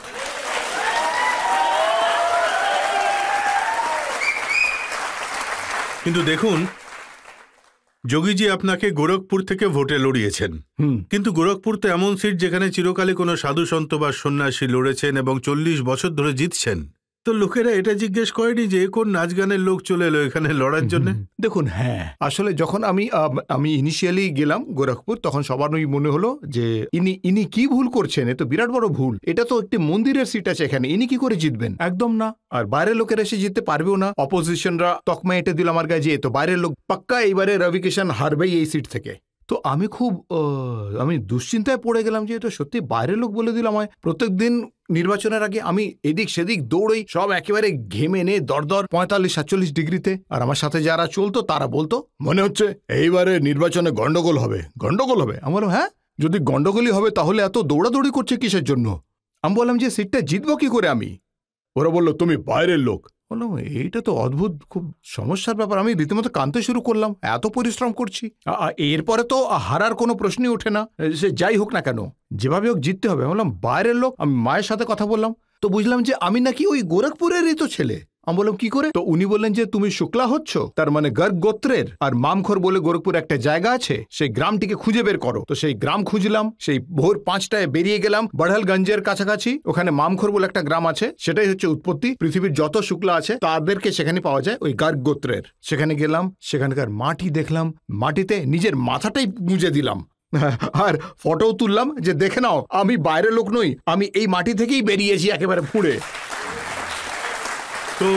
B: কিন্তু দেখুন, যোগীজি আপনাকে গোরখপুর থেকে ভোটে লড়িয়েছেন, কিন্তু গোরখপুর তো এমন সিট যেখানে চিরকালে কোনো সাধু সন্ত বা সন্ন্যাসী লড়েছেন এবং 40 বছর ধরে জিতছেন। তো লোকেরা এটা জিজ্ঞেস করেনি যে কোন নাচ গানের লোক চলে এলো এখানে লড়ার জন্য?
A: দেখুন, হ্যাঁ, আসলে যখন আমি ইনিশিয়ালি গেলাম গোরখপুর, তখন সবারই মনে হলো যে ইনি কি ভুল করছেন, এ তো বিরাট বড় ভুল, এটা তো একটি মন্দিরের সিট আছে এখানে, ইনি কি করে জিতবেন? একদম না। আর বাইরের লোকেরা এসে জিততে পারবেও না। অপোজিশনরা তকমা এঁটে দিল আমার গায়ে যে তো বাইরের লোক, পাক্কা এইবারে রবি কিষাণ হারবেই এই সিট থেকে। তো আমি দুশ্চিন্তায় পড়ে গেলাম যে এটা সত্যি বাইরের লোক বলে দিল আমায়। প্রত্যেকদিন নির্বাচনের আগে আমি এদিক সেদিক দৌড়ই, সব একেবারে ঘেমে নে দরদর 45-47 ডিগ্রিতে। আর আমার সাথে যারা চলতো তারা বলতো মনে হচ্ছে এইবারে নির্বাচনে গন্ডগোল হবে। আমি বললাম হ্যাঁ, যদি গন্ডগোলই হবে তাহলে এত দৌড়াদৌড়ি করছে কিসের জন্য? আমি বললাম যে সিটটা জিতবো কি করে আমি? ওরা বললো তুমি বাইরের লোক। বললাম এইটা তো অদ্ভুত, খুব সমস্যার ব্যাপার। আমি রীতিমতো কাঁদতে শুরু করলাম, এত পরিশ্রম করছি, এরপরে তো হারার কোনো প্রশ্নই ওঠে না, সে যাই হোক না কেন, যেভাবে হোক জিততে হবে। আমি বললাম বাইরের লোক? আমি মায়ের সাথে কথা বললাম, তো বুঝলাম যে আমি নাকি ওই গোরখপুরেরই তো ছেলে। আমি বললাম কি করে? তো উনি বললেন যে তুমি শুক্লা হচ্ছ, তার মানে গর্গ গোত্রের, আর মামখর বলে গোরখপুর একটা জায়গা আছে, সেই গ্রামটিকে খুঁজে বের করো। তো সেই গ্রাম খুঁজলাম, সেই ভোর 5টায় বেরিয়ে গেলাম বড়হালগঞ্জের কাছাকাছি, ওখানে মামখর বলে একটা গ্রাম আছে, সেটাই হচ্ছে উৎপত্তি। পৃথিবীর যত শুক্লা আছে তাদেরকে সেখানে পাওয়া যায়, ওই গর্গ গোত্রের। সেখানে গেলাম, সেখানকার মাটি দেখলাম, মাটিতে নিজের মাথাটাই গুঁজে দিলাম, আর ফটোও তুললাম যে দেখে নাও আমি বাইরের লোক নই, আমি এই মাটি থেকেই বেরিয়েছি একেবারে ফুঁড়ে।
B: তো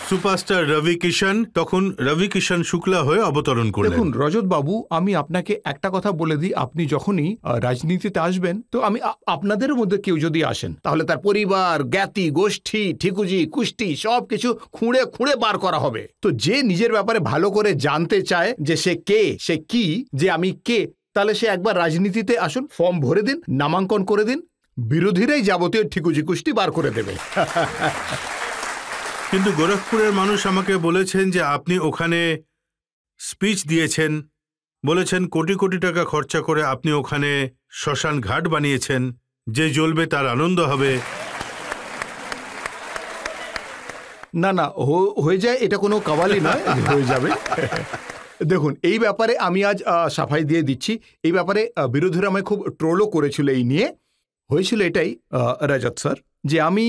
B: সুপারস্টার রবি কিষাণ তখন রবি কিষাণ শুক্লা হয়ে অবতরণ করলেন।
A: দেখুন রজত বাবু, আমি আপনাকে একটা কথা বলে দিই, আপনি যখনই রাজনীতিতে আসবেন, তো আমি আপনাদের মধ্যে কেউ যদি আসেন তাহলে তার পরিবার, জ্ঞাতি, গোষ্ঠী, ঠিকুজি, কুষ্টি সব কিছু খুঁড়ে খুঁড়ে বার করা হবে। তো যে নিজের ব্যাপারে ভালো করে জানতে চায় যে সে কে, সে কি, যে আমি কে, তাহলে সে একবার রাজনীতিতে আসুন, ফর্ম ভরে দিন, নামাঙ্কন করে দিন, বিরোধীরাই যাবতীয় ঠিকুজি কুষ্টি বার করে দেবে।
B: কিন্তু গোরখপুরের মানুষ আমাকে বলেছেন যে আপনি ওখানে স্পিচ দিয়েছেন, বলেছেন কোটি কোটি টাকা খরচা করে আপনি ওখানে শ্মশান ঘাট বানিয়েছেন, যে জ্বলবে তার আনন্দ হবে।
A: না না, হয়ে যায়, এটা কোনো কাওয়ালি নয়, হয়ে যাবে। দেখুন, এই ব্যাপারে আমি আজ সাফাই দিয়ে দিচ্ছি, এই ব্যাপারে বিরোধীরা আমায় খুব ট্রোলও করেছিল। এই নিয়ে হয়েছিল এটাই রজত স্যার, যে আমি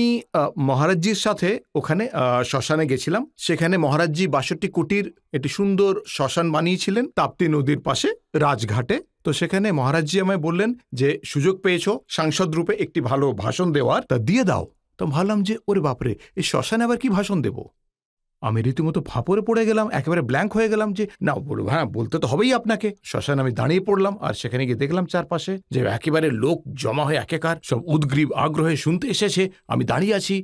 A: মহারাজজির সাথে ওখানে শ্মশানে গেছিলাম। সেখানে মহারাজজি 62 কোটির একটি সুন্দর শ্মশান বানিয়েছিলেন তাপ্তি নদীর পাশে রাজঘাটে। তো সেখানে মহারাজজি আমায় বললেন যে সুযোগ পেয়েছো সাংসদ রূপে একটি ভালো ভাষণ দেওয়ার, তা দিয়ে দাও। তো ভাবলাম যে ওরে বাপরে, এই শ্মশানে আবার কি ভাষণ দেব? আমি রীতিমতো ফাঁপড়ে পড়ে গেলাম, একেবারে ব্ল্যাঙ্ক হয়ে গেলাম যে না, হ্যাঁ বলতে তো হবেই আপনাকে। শ্মশানে আমি দাঁড়িয়ে পড়লাম, আর সেখানে গিয়ে দেখলাম চারপাশে যে একেবারে লোক জমা হয়ে একেকার, সব উদ্গ্রীব আগ্রহে শুনতে এসেছে। আমি দাঁড়িয়ে আছি,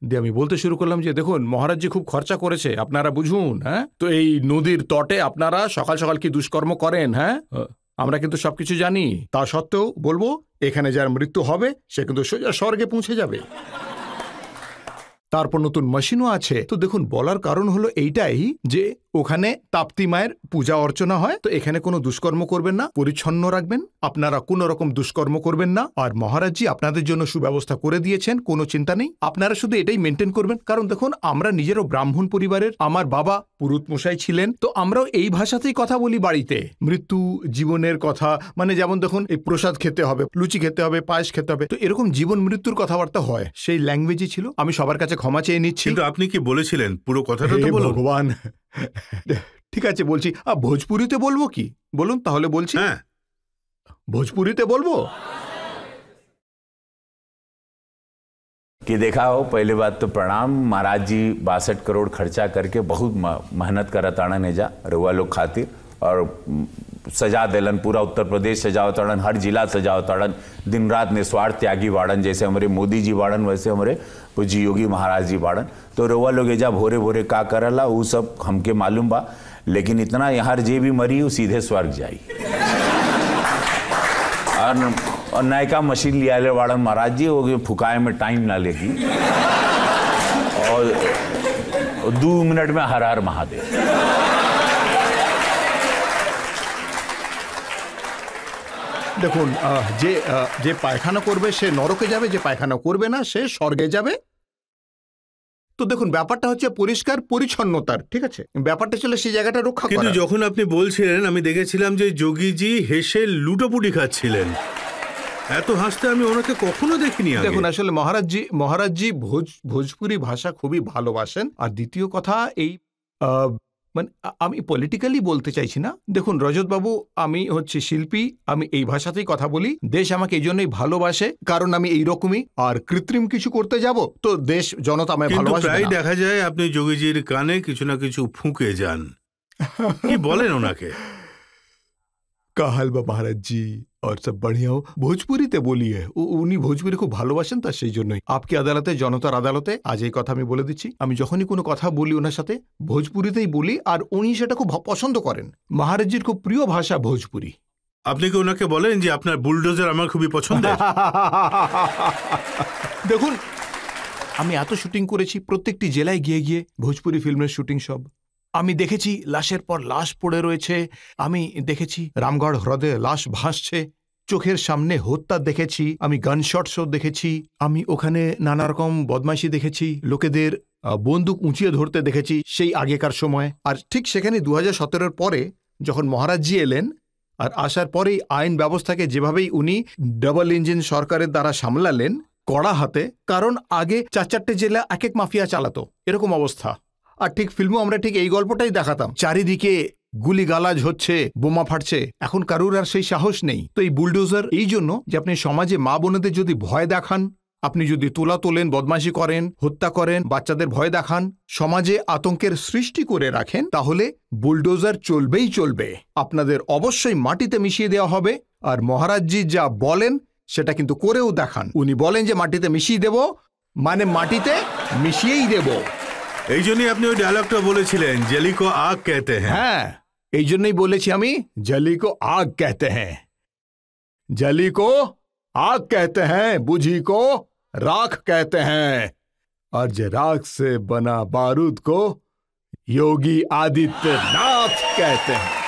A: দিয়ে আমি বলতে শুরু করলাম যে দেখুন, মহারাজজি খুব খরচা করেছে, আপনারা বুঝুন। হ্যাঁ, তো এই নদীর তটে আপনারা সকাল সকাল কি দুষ্কর্ম করেন? হ্যাঁ, আমরা কিন্তু সবকিছু জানি, তা সত্ত্বেও বলবো এখানে যার মৃত্যু হবে সে কিন্তু সোজা স্বর্গে পৌঁছে যাবে। তারপর নতুন মেশিনও আছে। তো দেখুন, বলার কারণ হলো এইটাই যে ওখানে তাপ্তি মায়ের পূজা অর্চনা হয়, তো এখানে কোনো দুষ্কর্ম করবেন না, পরিচ্ছন্ন রাখবেন, আপনারা কোনো রকম দুষ্কর্ম করবেন না। আর মহারাজজি আপনাদের জন্য সুব্যবস্থা করে দিয়েছেন, কোনো চিন্তা নেই, আপনারা শুধু এটাই মেনটেন করবেন। কারণ দেখুন, আমরা নিজেরও ব্রাহ্মণ পরিবারের, আমার বাবা পুরুত মশাই ছিলেন, তো আমরাও এই ভাষাতেই কথা বলি বাড়িতে। মৃত্যু জীবনের কথা, মানে যেমন দেখুন, এই প্রসাদ খেতে হবে, লুচি খেতে হবে, পায়েস খেতে হবে, তো এরকম জীবন মৃত্যুর কথাবার্তা হয়, সেই ল্যাঙ্গুয়েজই ছিল। আমি সবার কাছে ক্ষমা চেয়ে নিচ্ছি।
B: কিন্তু আপনি কি বলেছিলেন পুরো কথাটা তো
A: হে
B: বলুন।
A: ভগবান, ঠিক আছে বলছি। ভোজপুরিতে বলবো কি? বলুন তাহলে বলছি।
B: হ্যাঁ,
A: ভোজপুরিতে বলবো।
D: कि देखा हो, पहले बात तो प्रणाम महाराज जी, 62 करोड़ खर्चा करके बहुत मेहनत करत ताड़न एजा रुआ लोग खातिर, और सजा देलन पूरा उत्तर प्रदेश सजाओ ताड़न, हर जिला सजाओ ताड़न, दिन रात निस्वार्थ त्यागी बाड़न, जैसे हमारे मोदी जी बाड़न वैसे हमारे पूज्य योगी महाराज जी बाड़न। तो रुआ लोग एजा भोरे भोरे का करला वो सब हमके मालूम बा, लेकिन इतना यहाँ जे भी मरी वो सीधे स्वर्ग जाई। और नयका मशीन लिया ले वाड़न महाराज जी, वो फुकाए में टाइम ना लेगी, और 2 मिनट में हर हर महादेव।
A: দেখুন, যে পায়খানা করবে সে নরকে যাবে, যে পায়খানা করবে না সে স্বর্গে যাবে। তো দেখুন, ব্যাপারটা হচ্ছে পরিষ্কার পরিচ্ছন্নতার, ঠিক আছে? ব্যাপারটা ছিল সেই জায়গাটা রক্ষা করা।
B: কিন্তু যখন আপনি বলছিলেন আমি দেখেছিলাম যে যোগীজি হেসে লুটোপুটি খাচ্ছিলেন। এত হাসতে আমি ওনাকে কখনো দেখিনি আগে।
A: দেখুন, আসলে মহারাজজি ভোজপুরি ভাষা খুবই ভালোবাসেন। আর দ্বিতীয় কথা, এই মানে আমি পলিটিক্যালি বলতে চাইছি না। দেখুন রজতবাবু, আমি হচ্ছে শিল্পী, আমি এই ভাষাতেই কথা বলি। দেশ আমাকে এই জন্যই ভালোবাসে, কারণ আমি এইরকমই। আর কৃত্রিম কিছু করতে যাব তো দেশ জনতা আমায় ভালোবাসে।
B: প্রায় দেখা যায় আপনি যোগীজির কানে কিছু না কিছু ফুঁকে যান, কি বলেন ওনাকে?
A: কাহাল বা মহারাজজি, আর সব बढ़िया हो। ভোজপুরিতে বলিয়ে, উনি ভোজপুরি খুব ভালোবাসেন, তা সেই জন্যই আপকি আদালতে, জনতার আদালতে আজ এই কথা আমি বলে দিচ্ছি। আমি যখনই কোনো কথা বলি ওনার সাথে ভোজপুরিতেই বলি, আর উনি সেটা খুব পছন্দ করেন। মহারাজজির খুব প্রিয় ভাষা ভোজপুরি।
B: আপনি কি ওনাকে বলেন যে আপনার বুলডোজার আমার খুবই পছন্দের?
A: দেখুন, আমি এত শুটিং করেছি, প্রত্যেকটি জেলায় গিয়ে গিয়ে ভোজপুরি ফিল্মের শুটিং সব আমি দেখেছি। লাশের পর লাশ পড়ে রয়েছে, আমি দেখেছি রামগড় হ্রদে লাশ ভাসছে, চোখের সামনে হত্যা দেখেছি, আমি গানশট শো দেখেছি, আমি ওখানে নানা রকম বদমাইশি দেখেছি, লোকেদের বন্দুক উঁচিয়ে ধরতে দেখেছি সেই আগেকার সময়। আর ঠিক সেখানে 2017 পরে যখন মহারাজজি এলেন, আর আসার পরেই আইন ব্যবস্থাকে যেভাবেই উনি ডাবল ইঞ্জিন সরকারের দ্বারা সামলালেন কড়া হাতে, কারণ আগে 4-4টে জেলা এক এক মাফিয়া চালাতো, এরকম অবস্থা। আর ঠিক ফিল্মও আমরা ঠিক এই গল্পটাই দেখাতাম, চারিদিকে গুলি গালাজ হচ্ছে, বোমা ফাটছে, এখন কারুর আর সেই সাহস নেই। তো এই বুলডোজার এই জন্য যে আপনি সমাজে মা বোনেদের যদি ভয় দেখান, আপনি যদি তোলা তোলেন, বদমাশি করেন, হত্যা করেন, বাচ্চাদের ভয় দেখান, সমাজে আতঙ্কের সৃষ্টি করে রাখেন, তাহলে বুলডোজার চলবেই চলবে। আপনাদের অবশ্যই মাটিতে মিশিয়ে দেওয়া হবে। আর মহারাজজি যা বলেন সেটা কিন্তু করেও দেখান। উনি বলেন যে মাটিতে মিশিয়ে দেব, মানে মাটিতে মিশিয়েই দেব।
B: এই জন্যই আপনি ওই ডায়লগটা বলেছিলেন, জলি কো আগ कहते हैं।
A: হ্যাঁ, এই জন্যই বলেছি আমি, জলি কো আগ कहते हैं, जली को आग कहते हैं, बुझी को राख कहते हैं, और जे राख से बना बारूद को योगी आदित्यनाथ कहते हैं।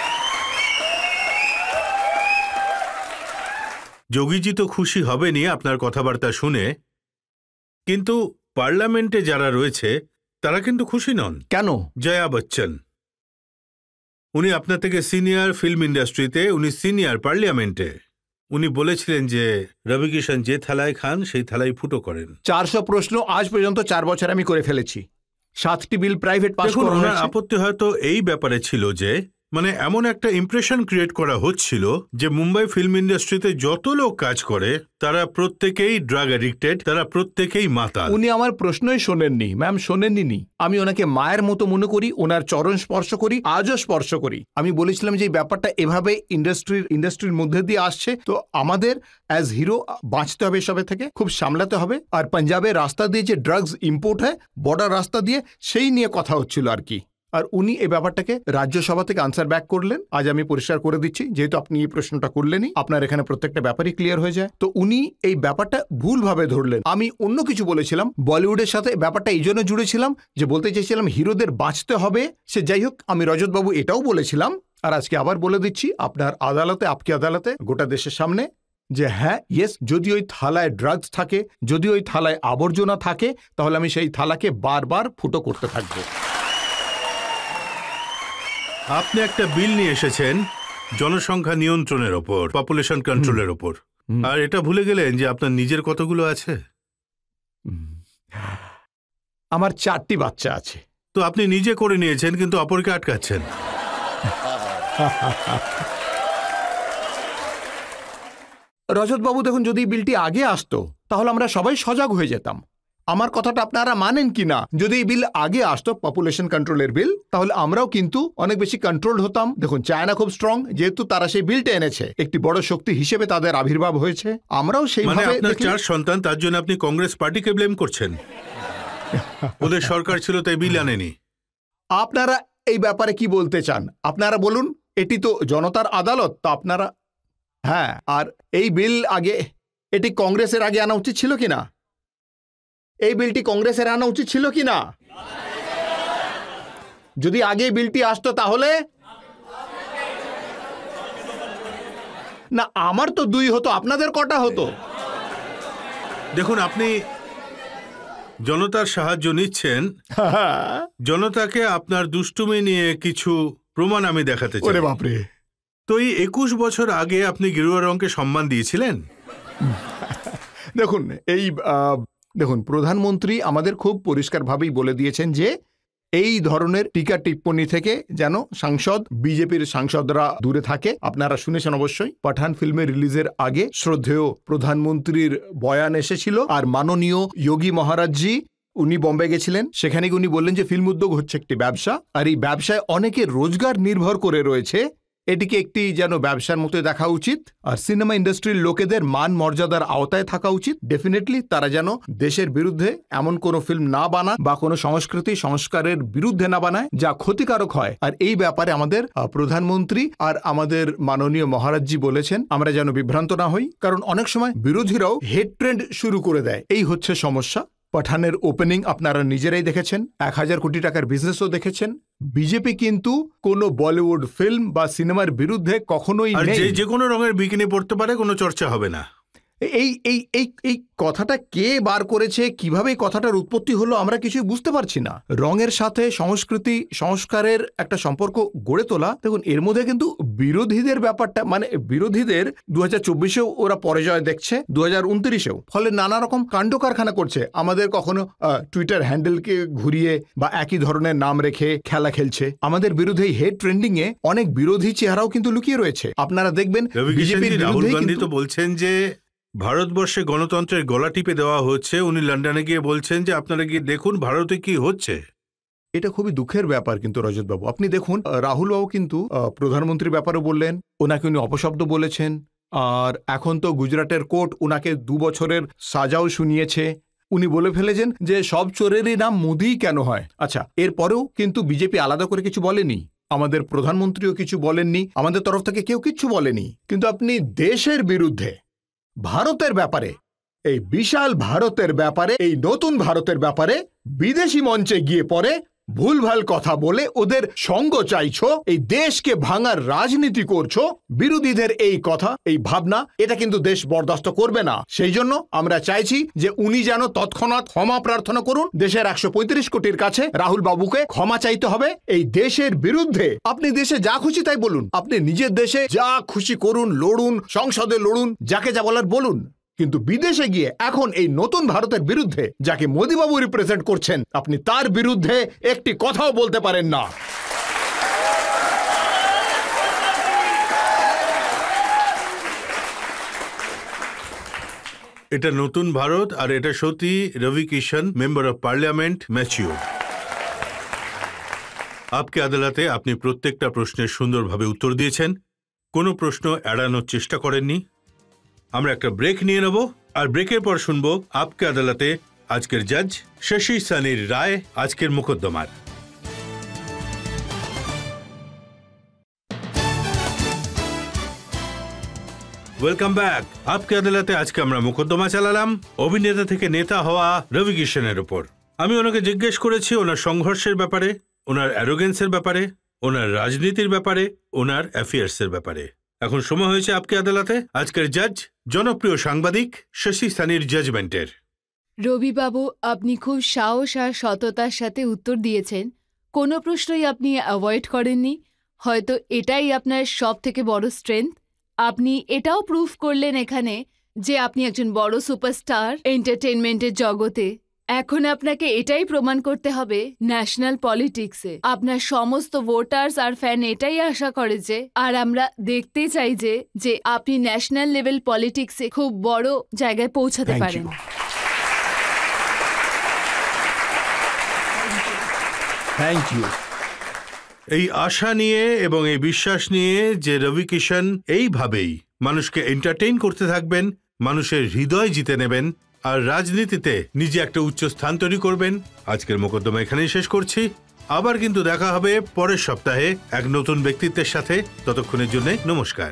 B: যোগীজি তো খুশি হবেনি আপনার কথাবার্তা শুনে, কিন্তু পার্লামেন্টে যারা রয়েছে তারা কিন্তু খুশি নন।
A: কেন?
B: জয়া বচ্চন, উনি আপনার থেকে সিনিয়র ফিল্ম ইন্ডাস্ট্রিতে, উনি সিনিয়র পার্লামেন্টে। উনি বলেছিলেন যে রবি কিষণ যে থালায় খান সেই থালায় ফুটো করেন।
A: 400 প্রশ্ন আজ পর্যন্ত 4 বছর আমি করে ফেলেছি, 7টি বিল প্রাইভেট পাস
B: দেখুন,
A: করা
B: ওনার
A: হয়েছে।
B: আপত্তি হয়তো এই ব্যাপারে ছিল যে মানে এমন একটা ইমপ্রেশন ক্রিয়েট করা হচ্ছিল যে মুম্বাই ফিল্ম ইন্ডাস্ট্রিতে যত লোক কাজ করে তারা প্রত্যেকেই ড্রাগ অ্যাডিক্টেড, তারা প্রত্যেকেই মাতাল।
A: উনি আমার প্রশ্নই শোনেননি, ম্যাম, শোনেননি। আমি ওনাকে মায়ের মতো মনে করি, ওনার চরণ স্পর্শ করি, আজও স্পর্শ করি। আমি বলেছিলাম যে এই ব্যাপারটা এভাবে ইন্ডাস্ট্রির মধ্যে দিয়ে আসছে, তো আমাদের অ্যাজ হিরো বাঁচতে হবে, এসবের থেকে খুব সামলাতে হবে। আর পাঞ্জাবের রাস্তা দিয়ে যে ড্রাগস ইম্পোর্ট হয় বর্ডার রাস্তা দিয়ে, সেই নিয়ে কথা হচ্ছিল আর কি। আর উনি এই ব্যাপারটাকে রাজ্যসভা থেকে আনসার ব্যাক করলেন। আজ আমি পরিষ্কার করে দিচ্ছি, যেহেতু আপনি এই প্রশ্নটা করলেনই, আপনার এখানে প্রত্যেকটা ব্যাপারই ক্লিয়ার হয়ে যায়। তো উনি এই ব্যাপারটা ভুলভাবে ধরলেন। আমি অন্য কিছু বলেছিলাম, বলিউডের সাথে ব্যাপারটা এই জন্য জুড়েছিলাম যে বলতে চেয়েছিলাম হিরোদের বাঁচতে হবে। সে যাই হোক, আমি রজতবাবু এটাও বলেছিলাম, আর আজকে আবার বলে দিচ্ছি আপনার আদালতে, আপকি আদালতে, গোটা দেশের সামনে, যে হ্যাঁ ইয়েস, যদি ওই থালায় ড্রাগস থাকে, যদি ওই থালায় আবর্জনা থাকে, তাহলে আমি সেই থালাকে বারবার ফুটো করতে থাকবো।
B: আপনি একটা বিল নিয়ে এসেছেন জনসংখ্যা নিয়ন্ত্রণের ওপর, পপুলেশন কন্ট্রোলের ওপর, আর এটা ভুলে গেলেন যে আপনার নিজের কতগুলো আছে।
A: আমার 4টি বাচ্চা আছে।
B: তো আপনি নিজে করে নিয়েছেন, কিন্তু অপরকে আটকাচ্ছেন।
A: রজতবাবু দেখুন, যদি বিলটি আগে আসতো তাহলে আমরা সবাই সজাগ হয়ে যেতাম। আমার কথাটা আপনারা মানেন কি না? যদি এই বিল আগে আসতো, পপুলেশন কন্ট্রোলের বিল, তাহলে আমরাও কিন্তু অনেক বেশি কন্ট্রোল হতাম। দেখুন, চায়না খুব স্ট্রং, যেহেতু তারা সেই বিলটা এনেছে, একটি বড় শক্তি হিসেবে তাদের আবির্ভাব হয়েছে। আমরাও সেইভাবে,
B: আপনার 4 সন্তান, তার জন্য আপনি কংগ্রেস পার্টিকে ব্লেম করছেন? ওদের সরকার ছিল, তাই বিল আনেনি।
A: আপনারা এই ব্যাপারে কি বলতে চান? আপনারা বলুন। এটি তো জনতার আদালত, তো আপনারা, হ্যাঁ, আর এই বিল আগে, এটি কংগ্রেসের আগে আনা উচিত ছিল কিনা? এই বিলটি কংগ্রেসের আনা উচিত ছিল কিনা? যদি আগে বিলটি আসতো তাহলে না, আমার তো 2 হতো, আপনাদের কটা হতো?
B: দেখুন, আপনি জনতার সাহায্য নিচ্ছেন, জনতাকে আপনার দুষ্টুমি নিয়ে কিছু প্রমাণ আমি দেখাতে চাই।
A: ওরে বাপরে!
B: তো এই 21 বছর আগে আপনি গেরুয়া রঙকে সম্মান দিয়েছিলেন?
A: দেখুন, প্রধানমন্ত্রী আমাদের খুব পরিষ্কারভাবেই বলে দিয়েছেন যে এই ধরনের টিকা টিপ্পনী থেকে যেন বিজেপির সাংসদরা দূরে থাকে। আপনারা শুনেছেন অবশ্যই, পাঠান ফিল্মের রিলিজের আগে শ্রদ্ধেয় প্রধানমন্ত্রীর বয়ান এসেছিল, আর মাননীয় যোগী মহারাজজি উনি বোম্বে গেছিলেন, সেখানে উনি বললেন যে ফিল্ম উদ্যোগ হচ্ছে একটি ব্যবসা, আর এই ব্যবসায় অনেকের রোজগার নির্ভর করে রয়েছে, এটিকে একটি যেন ব্যবসার মতো দেখা উচিত, আর সিনেমা ইন্ডাস্ট্রির লোকেদের মান মর্যাদার আওতায় থাকা উচিত। ডেফিনেটলি তারা যেন দেশের বিরুদ্ধে এমন কোনো ফিল্ম না বানায় বা কোনো সংস্কৃতি সংস্কারের বিরুদ্ধে না বানায় যা ক্ষতিকারক হয়। আর এই ব্যাপারে আমাদের প্রধানমন্ত্রী আর আমাদের মাননীয় মহারাজজি বলেছেন আমরা যেন বিভ্রান্ত না হই, কারণ অনেক সময় বিরোধীরাও হেড ট্রেন্ড শুরু করে দেয়। এই হচ্ছে সমস্যা। পাঠানের ওপেনিং আপনারা নিজেরাই দেখেছেন, 1000 কোটি টাকার বিজনেসও দেখেছেন। বিজেপি কিন্তু কোনো বলিউড ফিল্ম বা সিনেমার বিরুদ্ধে কখনোই নেই।
B: যে কোনো রঙের বিকিনি পড়তে পারে, কোনো চর্চা হবে না।
A: এই কথাটা কে বার করেছে, কিভাবে এই কথাটার উৎপত্তি হলো, আমরা কিছুই বুঝতে পারছি না। রঙের সাথে সংস্কৃতি সংস্কারের একটা সম্পর্ক গড়ে তোলা, দেখুন এর মধ্যে কিন্তু বিরোধীদের ব্যাপারটা, মানে বিরোধীদের 2024-এও ওরা পরাজয় দেখছে, 2029-এও, ফলে নানা রকম কাণ্ড কারখানা করছে। আমাদের কখনো টুইটার হ্যান্ডেলকে ঘুরিয়ে বা একই ধরনের নাম রেখে খেলা খেলছে। আমাদের বিরুদ্ধে হেড ট্রেন্ডিং এ অনেক বিরোধী চেহারাও কিন্তু লুকিয়ে রয়েছে। আপনারা দেখবেন বিজেপির
B: রাহুল
A: বিরুদ্ধে
B: গান্ধী তো বলছেন যে ভারতবর্ষে গণতন্ত্রের গলা টিপে দেওয়া হচ্ছে। উনি লন্ডনে গিয়ে বলছেন যে আপনারা গিয়ে দেখুন ভারতে কি হচ্ছে।
A: এটা খুবই দুঃখের ব্যাপার। কিন্তু রজতবাবু আপনি দেখুন, রাহুল বাবু কিন্তু প্রধানমন্ত্রীর ব্যাপারে বললেন, ওনাকে উনি অপশব্দ বলেছেন, আর এখন তো গুজরাটের কোর্ট উনাকে 2 বছরের সাজাও শুনিয়েছে। উনি বলে ফেলেছেন যে সব চোরেরই নাম মোদিই কেন হয়। আচ্ছা, এরপরেও কিন্তু বিজেপি আলাদা করে কিছু বলেনি, আমাদের প্রধানমন্ত্রীও কিছু বলেননি, আমাদের তরফ থেকে কেউ কিচ্ছু বলেনি। কিন্তু আপনি দেশের বিরুদ্ধে, ভারতের ব্যাপারে, এই বিশাল ভারতের ব্যাপারে, এই নতুন ভারতের ব্যাপারে বিদেশি মঞ্চে গিয়ে পড়ে ভুলভাল কথা বলে ওদের সঙ্গ চাইছো, এই দেশকে ভাঙার রাজনীতি করছো। বিরোধীদের এই কথা, এই ভাবনা, এটা কিন্তু দেশ বরদাস্ত করবে না। সেই জন্য আমরা চাইছি যে উনি যেন তৎক্ষণাৎ ক্ষমা প্রার্থনা করুন। দেশের 135 কোটির কাছে রাহুল বাবুকে ক্ষমা চাইতে হবে এই দেশের বিরুদ্ধে। আপনি দেশে যা খুশি তাই বলুন, আপনি নিজের দেশে যা খুশি করুন, লড়ুন, সংসদে লড়ুন, যাকে যা বলার বলুন, কিন্তু বিদেশে গিয়ে এখন এই নতুন ভারতের বিরুদ্ধে, যাকে মোদিবাবু রিপ্রেজেন্ট করছেন, আপনি তার বিরুদ্ধে একটি কথাও বলতে পারেন না।
B: এটা নতুন ভারত, আর এটা সত্যি Ravi Kishan, member of parliament, mature. আপকে আদালতে আপনি প্রত্যেকটা প্রশ্নের সুন্দরভাবে উত্তর দিয়েছেন, কোনো প্রশ্ন এড়ানোর চেষ্টা করেননি। আমরা একটা ব্রেক নিয়ে নেব, আর ব্রেকের পর শুনবো আপকে আদালতে আজকের জাজ শশী সানির রায় আজকের মোকদ্দমার। Welcome back. আপকে আদালতে আজকে আমরা মোকদ্দমা চালালাম অভিনেতা থেকে নেতা হওয়া রবি কিষণের উপর। আমি ওনাকে জিজ্ঞেস করেছি ওনার সংঘর্ষের ব্যাপারে, ওনার অ্যারোগেন্সের ব্যাপারে, ওনার রাজনীতির ব্যাপারে, ওনার অ্যাফেয়ার্সের ব্যাপারে। এখন সময় হয়েছে আপকে আদালতে আজকের জাজ জনপ্রিয় সাংবাদিক শশী সানির জাজমেন্টের।
C: রবিবাবু, আপনি খুব সাহস আর সততার সাথে উত্তর দিয়েছেন। কোনো প্রশ্নই আপনি অ্যাভয়েড করেননি। হয়তো এটাই আপনার সব থেকে বড় স্ট্রেংথ। আপনি এটাও প্রুফ করলেন এখানে যে আপনি একজন বড় সুপারস্টার এন্টারটেনমেন্টের জগতে। এখন আপনাকে এটাই প্রমাণ করতে হবে ন্যাশনাল পলিটিক্সে। আপনার সমস্ত ভোটার্স আর ফ্যান এটাই আশা করে যে, আর আমরা দেখতে চাই যে আপনি ন্যাশনাল লেভেল পলিটিক্সে খুব বড় জায়গায় পৌঁছাতে
A: Thank
C: পারেন।
A: you. Thank you.
B: এই আশা নিয়ে এবং এই বিশ্বাস নিয়ে যে রবি কিষণ এইভাবেই মানুষকে এন্টারটেইন করতে থাকবেন, মানুষের হৃদয় জিতে নেবেন আর রাজনীতিতে নিজে একটা উচ্চ স্থান তৈরি করবেন। আজকের মোকদ্দমা এখানেই শেষ করছি। আবার কিন্তু দেখা হবে পরের সপ্তাহে এক নতুন ব্যক্তিত্বের সাথে। ততক্ষণের জন্য নমস্কার।